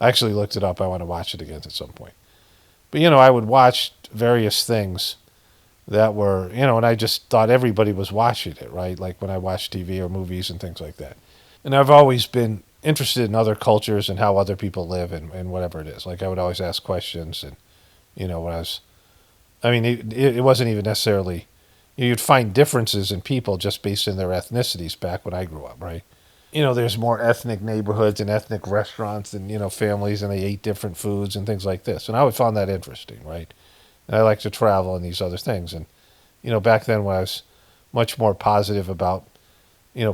I actually looked it up. I want to watch it again at some point. But, I would watch various things that were, and I just thought everybody was watching it, right? Like when I watch TV or movies and things like that. And I've always been interested in other cultures and how other people live and whatever it is. Like I would always ask questions and, it wasn't even necessarily, you'd find differences in people just based on their ethnicities back when I grew up, right? There's more ethnic neighborhoods and ethnic restaurants and, families, and they ate different foods and things like this. And I always found that interesting, right? And I like to travel and these other things. And, back then when I was much more positive about,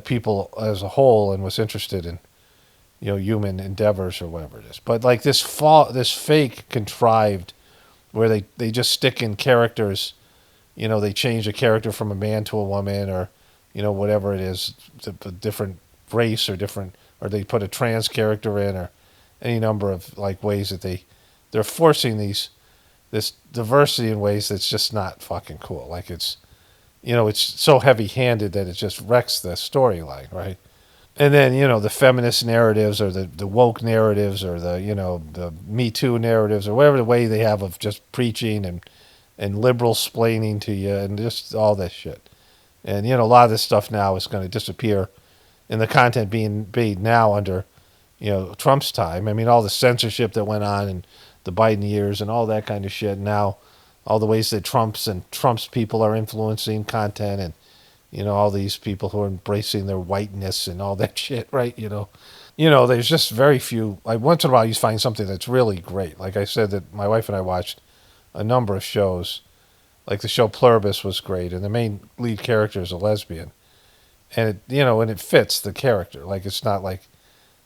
people as a whole and was interested in, human endeavors or whatever it is. But like this fake contrived where they just stick in characters, they change a character from a man to a woman or, whatever it is, a different race or they put a trans character in or any number of like ways that they're forcing this diversity in ways that's just not fucking cool. Like it's so heavy-handed that it just wrecks the storyline, right? And then, the feminist narratives or the woke narratives or the Me Too narratives or whatever the way they have of just preaching and liberal splaining to you and just all this shit. And, a lot of this stuff now is going to disappear and the content being made now under, Trump's time. I mean, all the censorship that went on in the Biden years and all that kind of shit. Now, all the ways that Trump's people are influencing content and, all these people who are embracing their whiteness and all that shit, right? There's just very few, like once in a while you find something that's really great. Like I said that my wife and I watched a number of shows, like the show Pluribus was great and the main lead character is a lesbian. And it fits the character. Like it's not like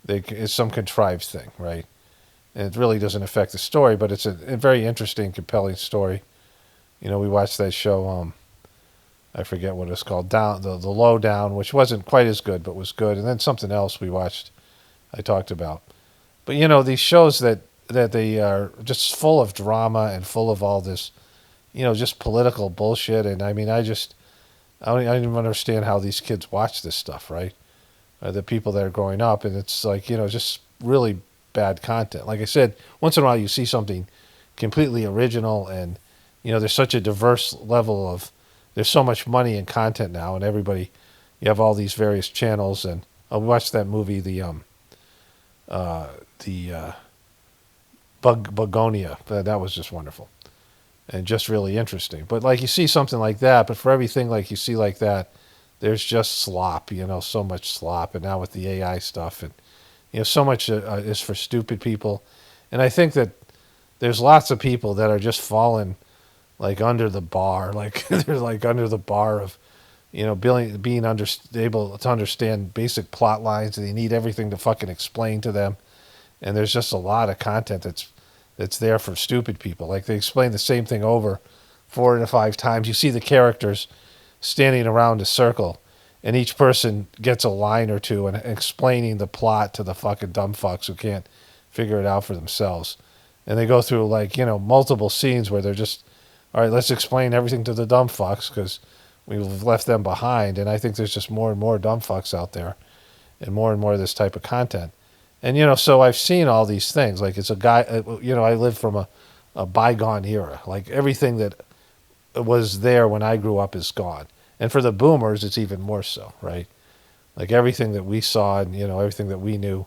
it's some contrived thing, right? And it really doesn't affect the story, but it's a very interesting, compelling story. We watched that show, I forget what it's called, the Lowdown, which wasn't quite as good, but was good. And then something else we watched, I talked about. But, these shows that they are just full of drama and full of all this, just political bullshit. And I mean, I don't even understand how these kids watch this stuff, right? The people that are growing up. And it's like, just really bad content. Like I said, once in a while you see something completely original and, there's such a diverse level of, there's so much money in content now and everybody, you have all these various channels and I watched that movie, the Begonia. That was just wonderful and just really interesting. But like you see something like that, but for everything like you see like that, there's just slop, so much slop. And now with the AI stuff and, so much is for stupid people. And I think that there's lots of people that are just falling like under the bar, like they're like under the bar of, being able to understand basic plot lines and they need everything to fucking explain to them. And there's just a lot of content that's there for stupid people. Like they explain the same thing over 4 to 5 times. You see the characters standing around a circle and each person gets a line or two and explaining the plot to the fucking dumb fucks who can't figure it out for themselves. And they go through like, multiple scenes where they're just, all right, let's explain everything to the dumb fucks because we've left them behind. And I think there's just more and more dumb fucks out there. and more of this type of content. And, you know, so I've seen all these things. Like, it's a guy, you know, I live from a bygone era. Like, everything that was there when I grew up is gone. And for the boomers, it's even more so, right? Like, everything that we saw and, you know, everything that we knew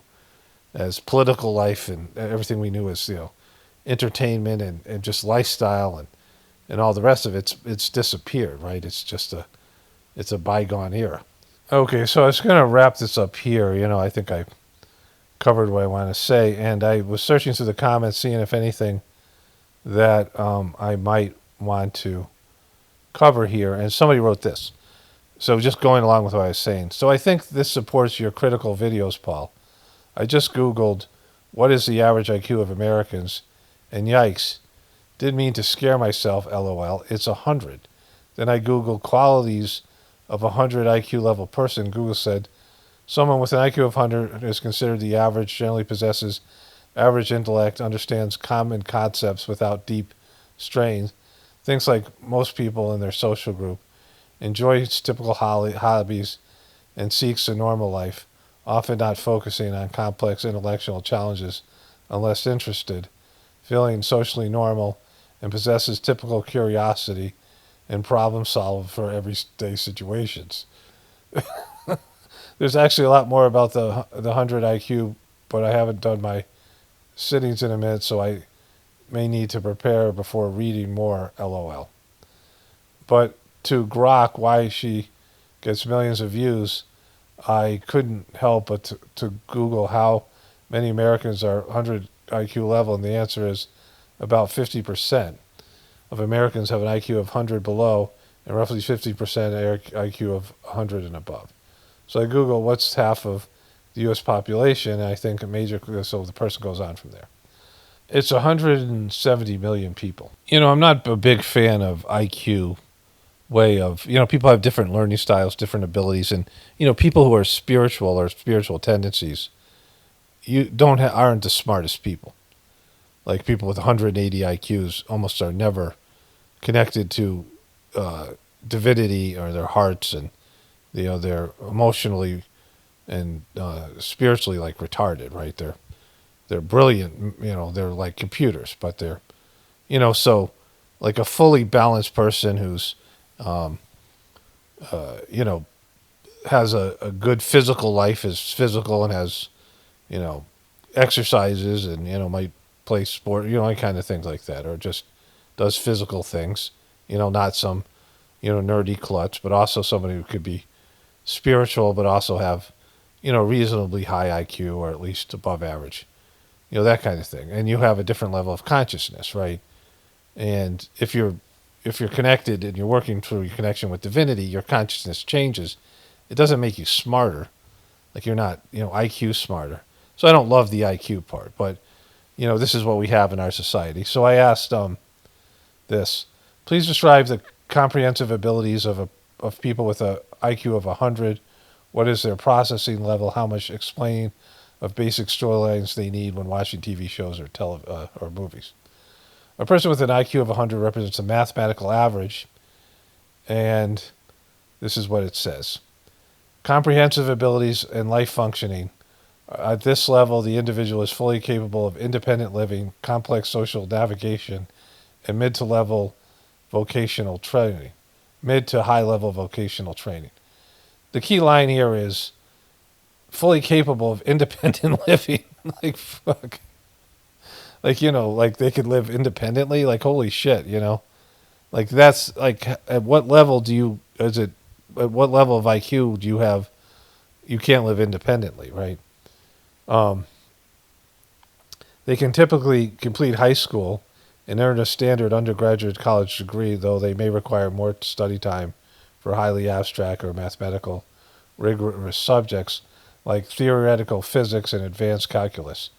as political life and everything we knew as, you know, entertainment and just lifestyle and all the rest of it's disappeared, right? It's a bygone era. Okay, so I was going to wrap this up here. You know, I think I covered what I want to say, and I was searching through the comments, seeing if anything that I might want to cover here, and somebody wrote this. So just going along with what I was saying. So I think this supports your critical videos, Paul. I just Googled, what is the average IQ of Americans? And yikes, didn't mean to scare myself, LOL, it's 100. Then I Googled qualities of a 100 IQ level person. Google said, someone with an IQ of 100 is considered the average, generally possesses average intellect, understands common concepts without deep strain, thinks like most people in their social group, enjoys typical hobbies, and seeks a normal life, often not focusing on complex intellectual challenges unless interested, feeling socially normal, and possesses typical curiosity and problem solve for everyday situations. There's actually a lot more about the 100 IQ, but I haven't done my sittings in a minute, so I may need to prepare before reading more, LOL. But to grok why she gets millions of views, I couldn't help but to Google how many Americans are 100 IQ level, and the answer is about 50% of Americans have an IQ of 100 below, and roughly 50% IQ of 100 and above. So I Google what's half of the U.S. population, and I think a major, so the person goes on from there. It's 170 million people. You know, I'm not a big fan of IQ way of, you know, people have different learning styles, different abilities, and, you know, people who are spiritual or spiritual tendencies, aren't the smartest people. Like, people with 180 IQs almost are never connected to divinity or their hearts, and, you know, they're emotionally and spiritually like retarded, right? They're brilliant, you know, they're like computers, but they're, you know, so like a fully balanced person who's, you know, has a good physical life, is physical and has, you know, exercises and, you know, might play sport, you know, kind of things like that, or just does physical things, you know, not some, you know, nerdy klutz, but also somebody who could be spiritual, but also have, you know, reasonably high IQ or at least above average, you know, that kind of thing. And you have a different level of consciousness, right? And if you're connected and you're working through your connection with divinity, your consciousness changes. It doesn't make you smarter. Like, you're not, you know, IQ smarter. So I don't love the IQ part, but, you know, this is what we have in our society. So I asked this. Please describe the comprehensive abilities of people with a IQ of 100. What is their processing level? How much explaining of basic storylines they need when watching TV shows or movies? A person with an IQ of 100 represents a mathematical average, and this is what it says. Comprehensive abilities and life functioning. At this level, the individual is fully capable of independent living, complex social navigation, and mid to high level vocational training. The key line here is fully capable of independent living. Like, fuck. Like, you know, like they could live independently. Like, holy shit, you know? Like, that's like, at what level at what level of IQ do you have? You can't live independently, right? They can typically complete high school and earn a standard undergraduate college degree, though they may require more study time for highly abstract or mathematical rigorous subjects like theoretical physics and advanced calculus,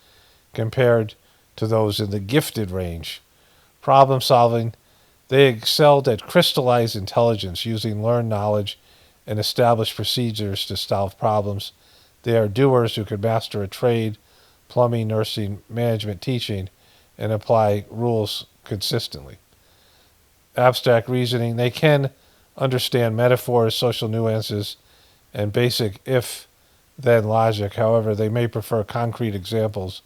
compared to those in the gifted range. Problem solving. They excelled at crystallized intelligence using learned knowledge and established procedures to solve problems. They are doers who can master a trade, plumbing, nursing, management, teaching, and apply rules consistently. Abstract reasoning. They can understand metaphors, social nuances, and basic if than logic. However, they may prefer concrete examples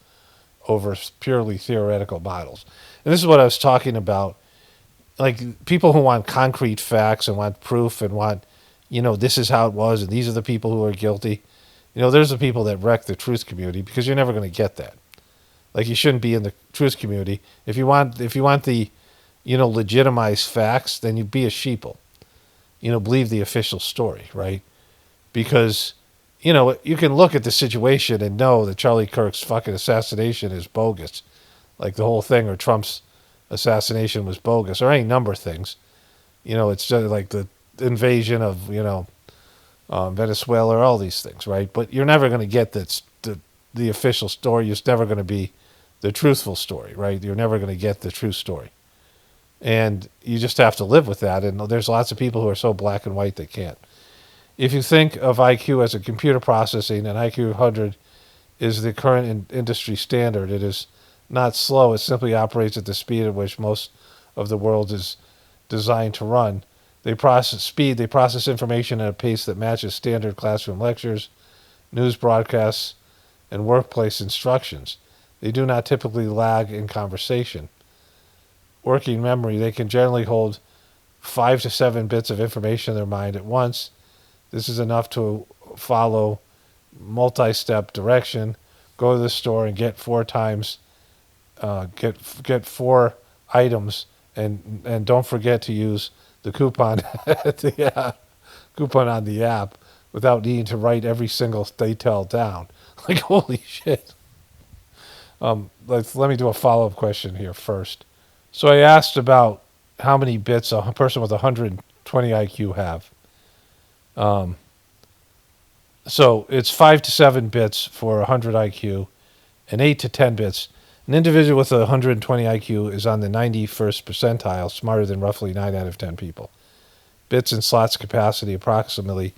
over purely theoretical models. And this is what I was talking about. Like, people who want concrete facts and want proof and want, this is how it was and these are the people who are guilty. There's the people that wreck the truth community because you're never going to get that. Like, you shouldn't be in the truth community. If you want the, legitimized facts, then you be a sheeple. Believe the official story, right? Because, you can look at the situation and know that Charlie Kirk's fucking assassination is bogus. Like the whole thing, or Trump's assassination was bogus, or any number of things. It's just like the invasion of, Venezuela, or all these things, right? But you're never going to get the official story. It's never going to be the truthful story, right? You're never going to get the true story. And you just have to live with that. And there's lots of people who are so black and white they can't. If you think of IQ as a computer processing, and IQ 100 is the current industry standard, it is not slow. It simply operates at the speed at which most of the world is designed to run. They process information at a pace that matches standard classroom lectures, news broadcasts, and workplace instructions. They do not typically lag in conversation. Working memory, they can generally hold 5 to 7 bits of information in their mind at once. This is enough to follow multi-step direction, go to the store and get 4 times, get 4 items, and don't forget to use the coupon coupon on the app without needing to write every single detail down. Like, holy shit. Let me do a follow-up question here first. So I asked about how many bits a person with 120 IQ have. So it's 5 to 7 bits for 100 IQ and 8 to 10 bits. An individual with 120 IQ is on the 91st percentile, smarter than roughly 9 out of 10 people. Bits and slots capacity, approximately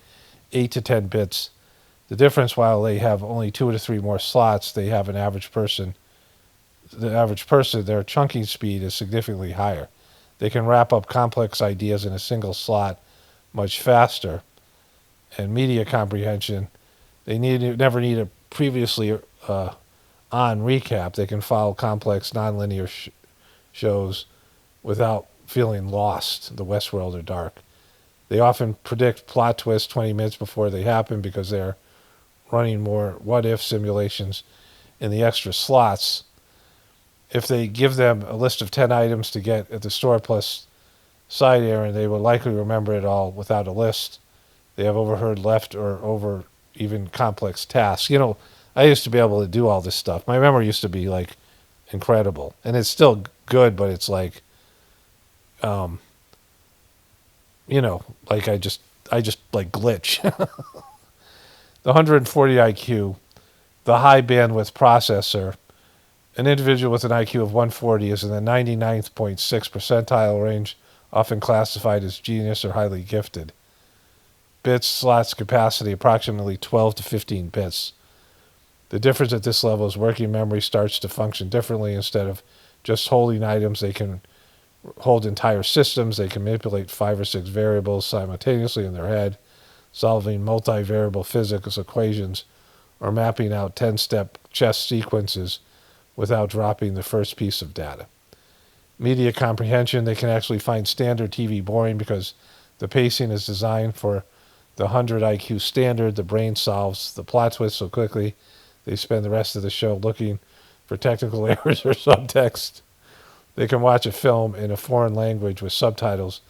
8 to 10 bits. The difference, while they have only 2 to 3 more slots, they have the average person, their chunking speed is significantly higher. They can wrap up complex ideas in a single slot much faster. And media comprehension, they never need a previously on recap. They can follow complex nonlinear shows without feeling lost, the Westworld or Dark. They often predict plot twists 20 minutes before they happen because they're running more what-if simulations in the extra slots. If they give them a list of 10 items to get at the store plus side errand, they will likely remember it all without a list. They have overheard left or over even complex tasks. I used to be able to do all this stuff. My memory used to be like incredible, and it's still good, but it's like, like I just like glitch. The 140 IQ, the high bandwidth processor, an individual with an IQ of 140 is in the 99.6 percentile range, often classified as genius or highly gifted. Bits, slots, capacity, approximately 12 to 15 bits. The difference at this level is working memory starts to function differently. Instead of just holding items, they can hold entire systems. They can manipulate 5 or 6 variables simultaneously in their head, solving multivariable physics equations, or mapping out 10-step chess sequences without dropping the first piece of data. Media comprehension, they can actually find standard TV boring because the pacing is designed for the 100 IQ standard. The brain solves the plot twist so quickly, they spend the rest of the show looking for technical errors or subtext. They can watch a film in a foreign language with subtitles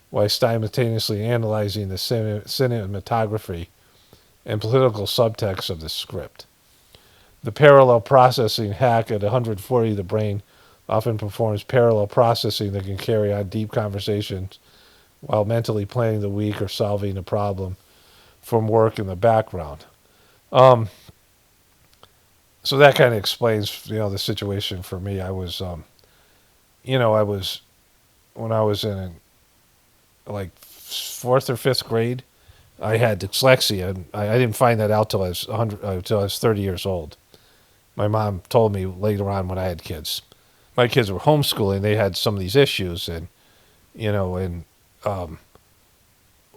while simultaneously analyzing the cinematography and political subtext of the script. The parallel processing hack at 140, the brain often performs parallel processing that can carry on deep conversations while mentally planning the week or solving a problem from work in the background. So that kind of explains, the situation for me. I was, when I was in like 4th or 5th grade, I had dyslexia. And I didn't find that out till I was 30 years old. My mom told me later on when I had kids. My kids were homeschooling. They had some of these issues, and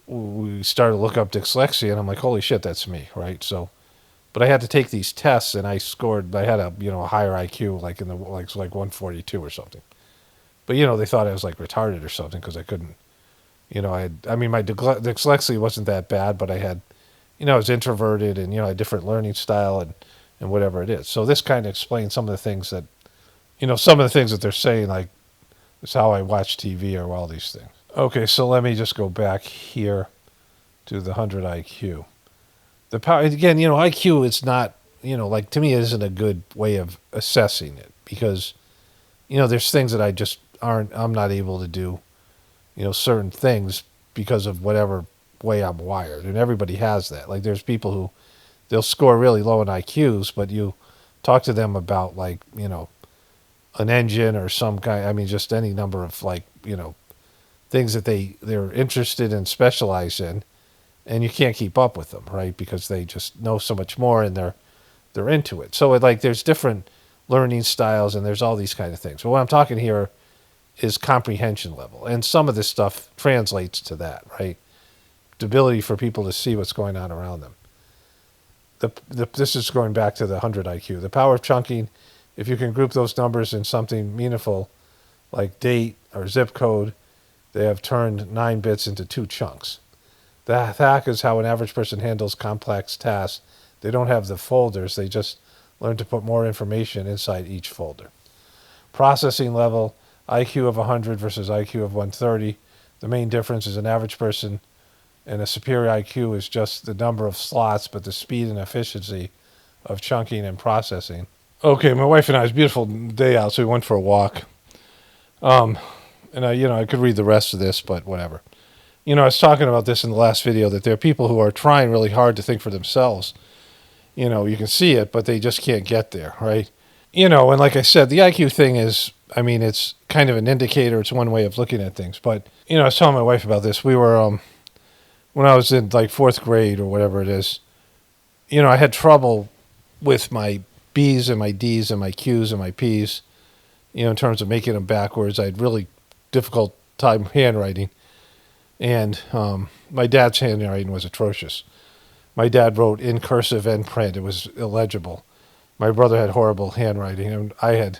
we started to look up dyslexia, and I'm like, holy shit, that's me, right? So But I had to take these tests, and I scored. I had a a higher IQ, like in the like 142 or something. But they thought I was like retarded or something because I couldn't. I mean, my dyslexia wasn't that bad, but I had, I was introverted and a different learning style and whatever it is. So this kind of explains some of the things that, some of the things that they're saying, like it's how I watch TV or all these things. Okay, so let me just go back here to the 100 IQ. The power again, IQ is not, like to me, it isn't a good way of assessing it because, there's things that I'm not able to do, certain things because of whatever way I'm wired, and everybody has that. Like there's people who they'll score really low in IQs, but you talk to them about like, an engine or some kind, I mean, just any number of like, things that they're interested and specialize in, and you can't keep up with them, right? Because they just know so much more and they're into it. So there's different learning styles and there's all these kind of things. But what I'm talking here is comprehension level. And some of this stuff translates to that, right? The ability for people to see what's going on around them. This is going back to the 100 IQ. The power of chunking, if you can group those numbers in something meaningful, like date or zip code, they have turned 9 bits into 2 chunks. The hack is how an average person handles complex tasks. They don't have the folders. They just learn to put more information inside each folder. Processing level, IQ of 100 versus IQ of 130. The main difference is an average person and a superior IQ is just the number of slots, but the speed and efficiency of chunking and processing. Okay, my wife and I, it was a beautiful day out, so we went for a walk. And I could read the rest of this, but whatever. I was talking about this in the last video, that there are people who are trying really hard to think for themselves. You can see it, but they just can't get there, right? And like I said, the IQ thing is, I mean, it's kind of an indicator. It's one way of looking at things. But, I was telling my wife about this. We were, when I was in like 4th grade or whatever it is, I had trouble with my B's and my D's and my Q's and my P's, in terms of making them backwards. I had really difficult time handwriting. And my dad's handwriting was atrocious. My dad wrote in cursive and print. It was illegible. My brother had horrible handwriting, and I had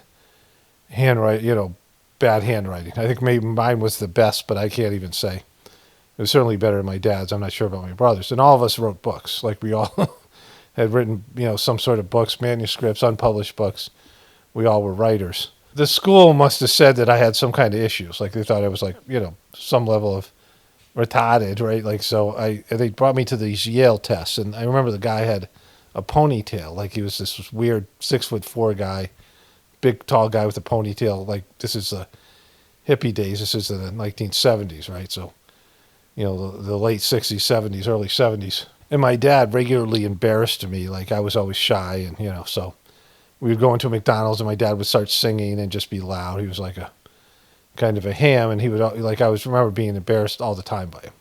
bad handwriting. I think maybe mine was the best, but I can't even say. It was certainly better than my dad's. I'm not sure about my brother's. And all of us wrote books. Like we all had written, some sort of books, manuscripts, unpublished books. We all were writers. The school must have said that I had some kind of issues. Like they thought I was like, some level of retarded, right? Like, so they brought me to these Yale tests, and I remember the guy had a ponytail. Like he was this weird 6'4" guy, big tall guy with a ponytail. Like this is the hippie days. This is the 1970s, right? So, the late 60s, 70s, early 70s. And my dad regularly embarrassed me. Like I was always shy, and so we would go into McDonald's, and my dad would start singing and just be loud. He was like a kind of a ham, and he would remember being embarrassed all the time by him.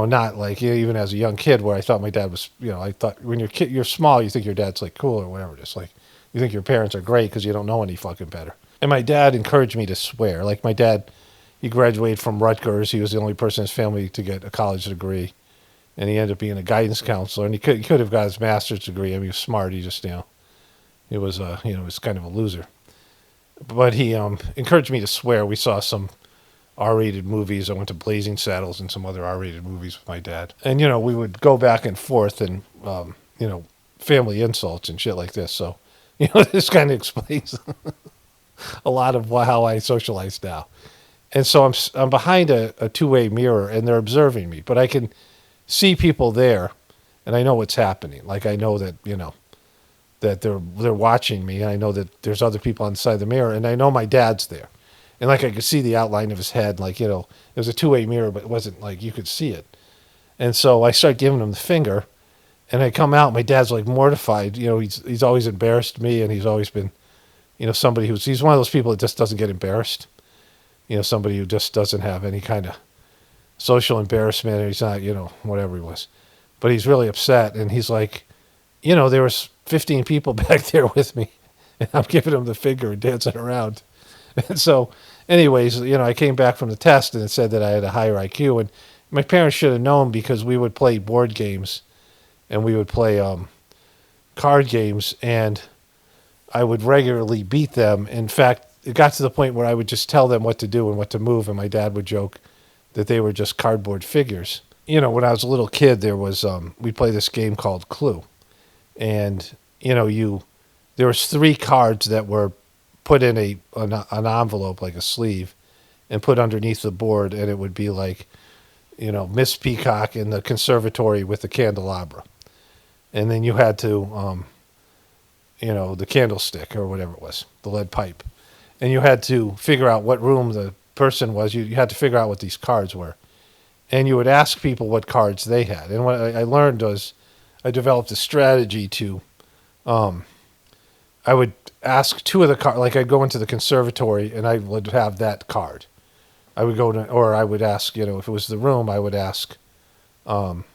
Not like even as a young kid where I thought my dad was, I thought when you're small, you think your dad's like cool or whatever it is. Like you think your parents are great because you don't know any fucking better. And my dad encouraged me to swear. Like my dad, he graduated from Rutgers. He was the only person in his family to get a college degree, and he ended up being a guidance counselor. And he could have got his master's degree. I mean, he was smart. He just he was was kind of a loser. But he encouraged me to swear. We saw some R-rated movies. I went to Blazing Saddles and some other R-rated movies with my dad. And, we would go back and forth and, family insults and shit like this. So, this kind of explains a lot of how I socialize now. And so I'm behind a two-way mirror, and they're observing me. But I can see people there, and I know what's happening. Like I know that, that they're watching me, and I know that there's other people on the side of the mirror, and I know my dad's there. And like I could see the outline of his head, like, it was a two-way mirror, but it wasn't like you could see it. And so I start giving him the finger, and I come out, my dad's like mortified. He's always embarrassed me, and he's always been, somebody he's one of those people that just doesn't get embarrassed. Somebody who just doesn't have any kind of social embarrassment, or he's not, whatever he was. But he's really upset, and he's like, there was 15 people back there with me, and I'm giving him the finger and dancing around. And so, anyways, I came back from the test, and it said that I had a higher IQ, and my parents should have known because we would play board games, and we would play, card games, and I would regularly beat them. In fact, it got to the point where I would just tell them what to do and what to move, and my dad would joke that they were just cardboard figures. You know, when I was a little kid, there was we played this game called Clue, and there was 3 cards that were put in an envelope, like a sleeve, and put underneath the board, and it would be like, Miss Peacock in the conservatory with the candelabra, and then you had to, the candlestick or whatever it was, the lead pipe, and you had to figure out what room the person was. You had to figure out what these cards were, and you would ask people what cards they had. And what I learned was, I developed a strategy to, I would ask 2 of the cards, like I'd go into the conservatory and I would have that card. I would go to, or I would ask, if it was the room, I would ask, if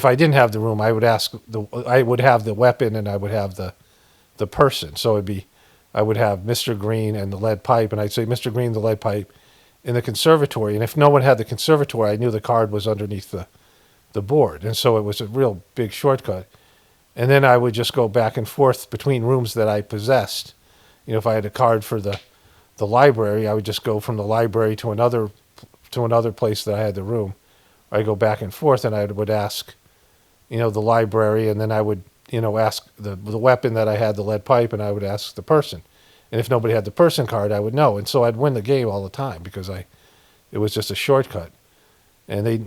I didn't have the room, I would ask I would have the weapon and I would have the person. So I would have Mr. Green and the lead pipe, and I'd say Mr. Green, the lead pipe, in the conservatory. And if no one had the conservatory, I knew the card was underneath the board. And so it was a real big shortcut. And then I would just go back and forth between rooms that I possessed. If I had a card for the library, I would just go from the library to another place that I had the room. I go back and forth, and I would ask, the library, and then I would, ask the weapon that I had, the lead pipe, and I would ask the person. And if nobody had the person card, I would know. And so I'd win the game all the time because it was just a shortcut. And they,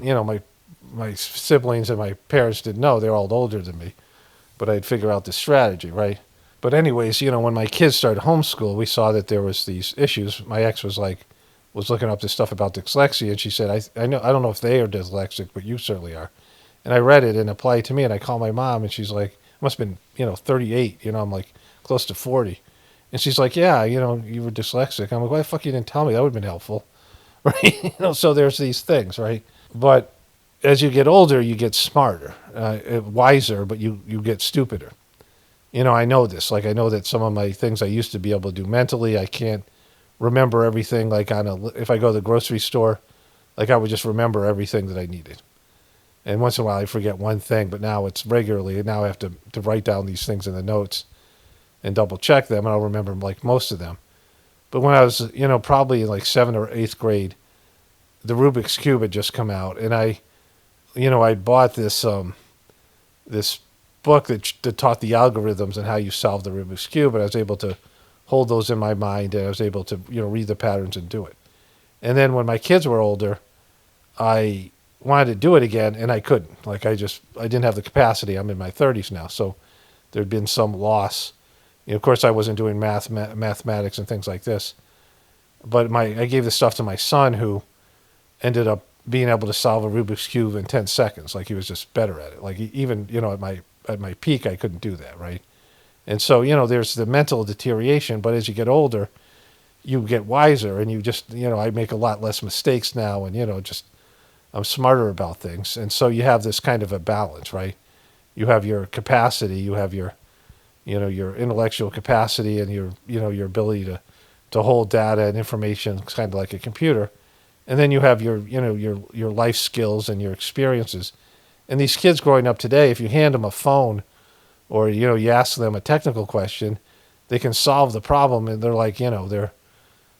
my siblings and my parents didn't know. They're all older than me. But I'd figure out the strategy, right? But anyways, when my kids started homeschool, we saw that there was these issues. My ex was looking up this stuff about dyslexia, and she said, I don't know if they are dyslexic, but you certainly are. And I read it and applied to me, and I called my mom, and she's like, must have been, 38, I'm like close to 40. And she's like, yeah, you were dyslexic. I'm like, why the fuck you didn't tell me? That would have been helpful, right? So there's these things, right? But as you get older, you get smarter, wiser, but you get stupider. I know this. Like, I know that some of my things I used to be able to do mentally, I can't remember everything. Like, if I go to the grocery store, like, I would just remember everything that I needed. And once in a while, I forget one thing, but now it's regularly. And now I have to write down these things in the notes and double check them, and I'll remember like most of them. But when I was, probably in like 7th or 8th grade, the Rubik's Cube had just come out, and I bought this this book that taught the algorithms and how you solve the Rubik's Cube, and I was able to hold those in my mind, and I was able to read the patterns and do it. And then when my kids were older, I wanted to do it again, and I couldn't. Like, I didn't have the capacity. I'm in my 30s now, so there'd been some loss. Of course, I wasn't doing mathematics and things like this, but I gave this stuff to my son, who ended up being able to solve a Rubik's Cube in 10 seconds. Like, he was just better at it. Like, even, at my peak, I couldn't do that, right? And so, there's the mental deterioration, but as you get older, you get wiser, and you just, I make a lot less mistakes now, and, I'm smarter about things. And so you have this kind of a balance, right? You have your capacity, you have your intellectual capacity, and your ability to hold data and information, kind of like a computer. And then you have your life skills and your experiences. And these kids growing up today, if you hand them a phone, or you ask them a technical question, they can solve the problem, and they're like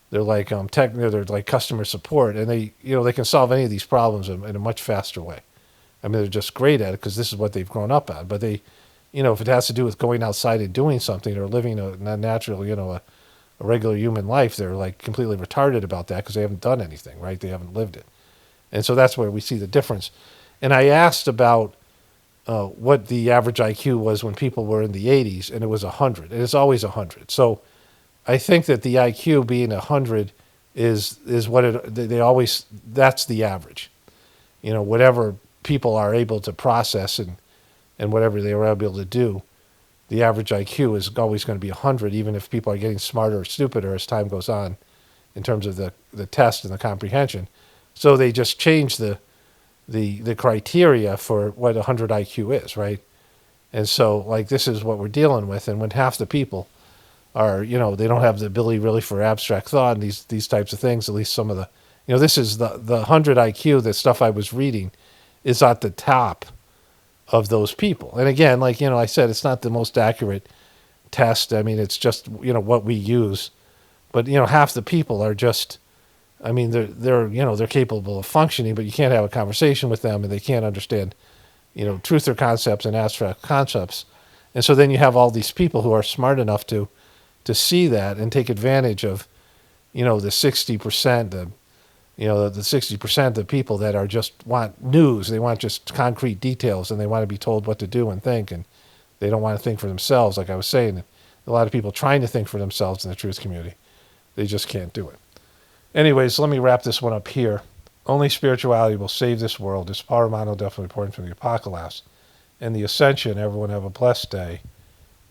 they're like customer support, and they can solve any of these problems in a much faster way. I mean, they're just great at it because this is what they've grown up at. But they, if it has to do with going outside and doing something, or living a natural, a regular human life, they're like completely retarded about that because they haven't done anything, right? They haven't lived it. And so that's where we see the difference. And I asked about what the average IQ was when people were in the 80s, and it was 100. And it's always 100. So I think that the IQ being 100 is what they always, that's the average. Whatever people are able to process and whatever they were able to do, the average IQ is always going to be 100, even if people are getting smarter or stupider as time goes on in terms of the test and the comprehension. So they just change the criteria for what 100 IQ is, right? And so, like, this is what we're dealing with. And when half the people are, they don't have the ability really for abstract thought and these types of things, at least some of the, this is the 100 IQ, the stuff I was reading, is at the top of those people. And again, like, I said, it's not the most accurate test. I mean, it's just, what we use. But, half the people are just, I mean, they're capable of functioning, but you can't have a conversation with them and they can't understand, truth or concepts and abstract concepts. And so then you have all these people who are smart enough to see that and take advantage of, the 60%, the 60% of the people that are just want news. They want just concrete details, and they want to be told what to do and think, and they don't want to think for themselves. Like I was saying, a lot of people trying to think for themselves in the truth community, they just can't do it. Anyways, let me wrap this one up here. Only spirituality will save this world. This power mono definitely important from the apocalypse and the ascension. Everyone have a blessed day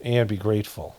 and be grateful.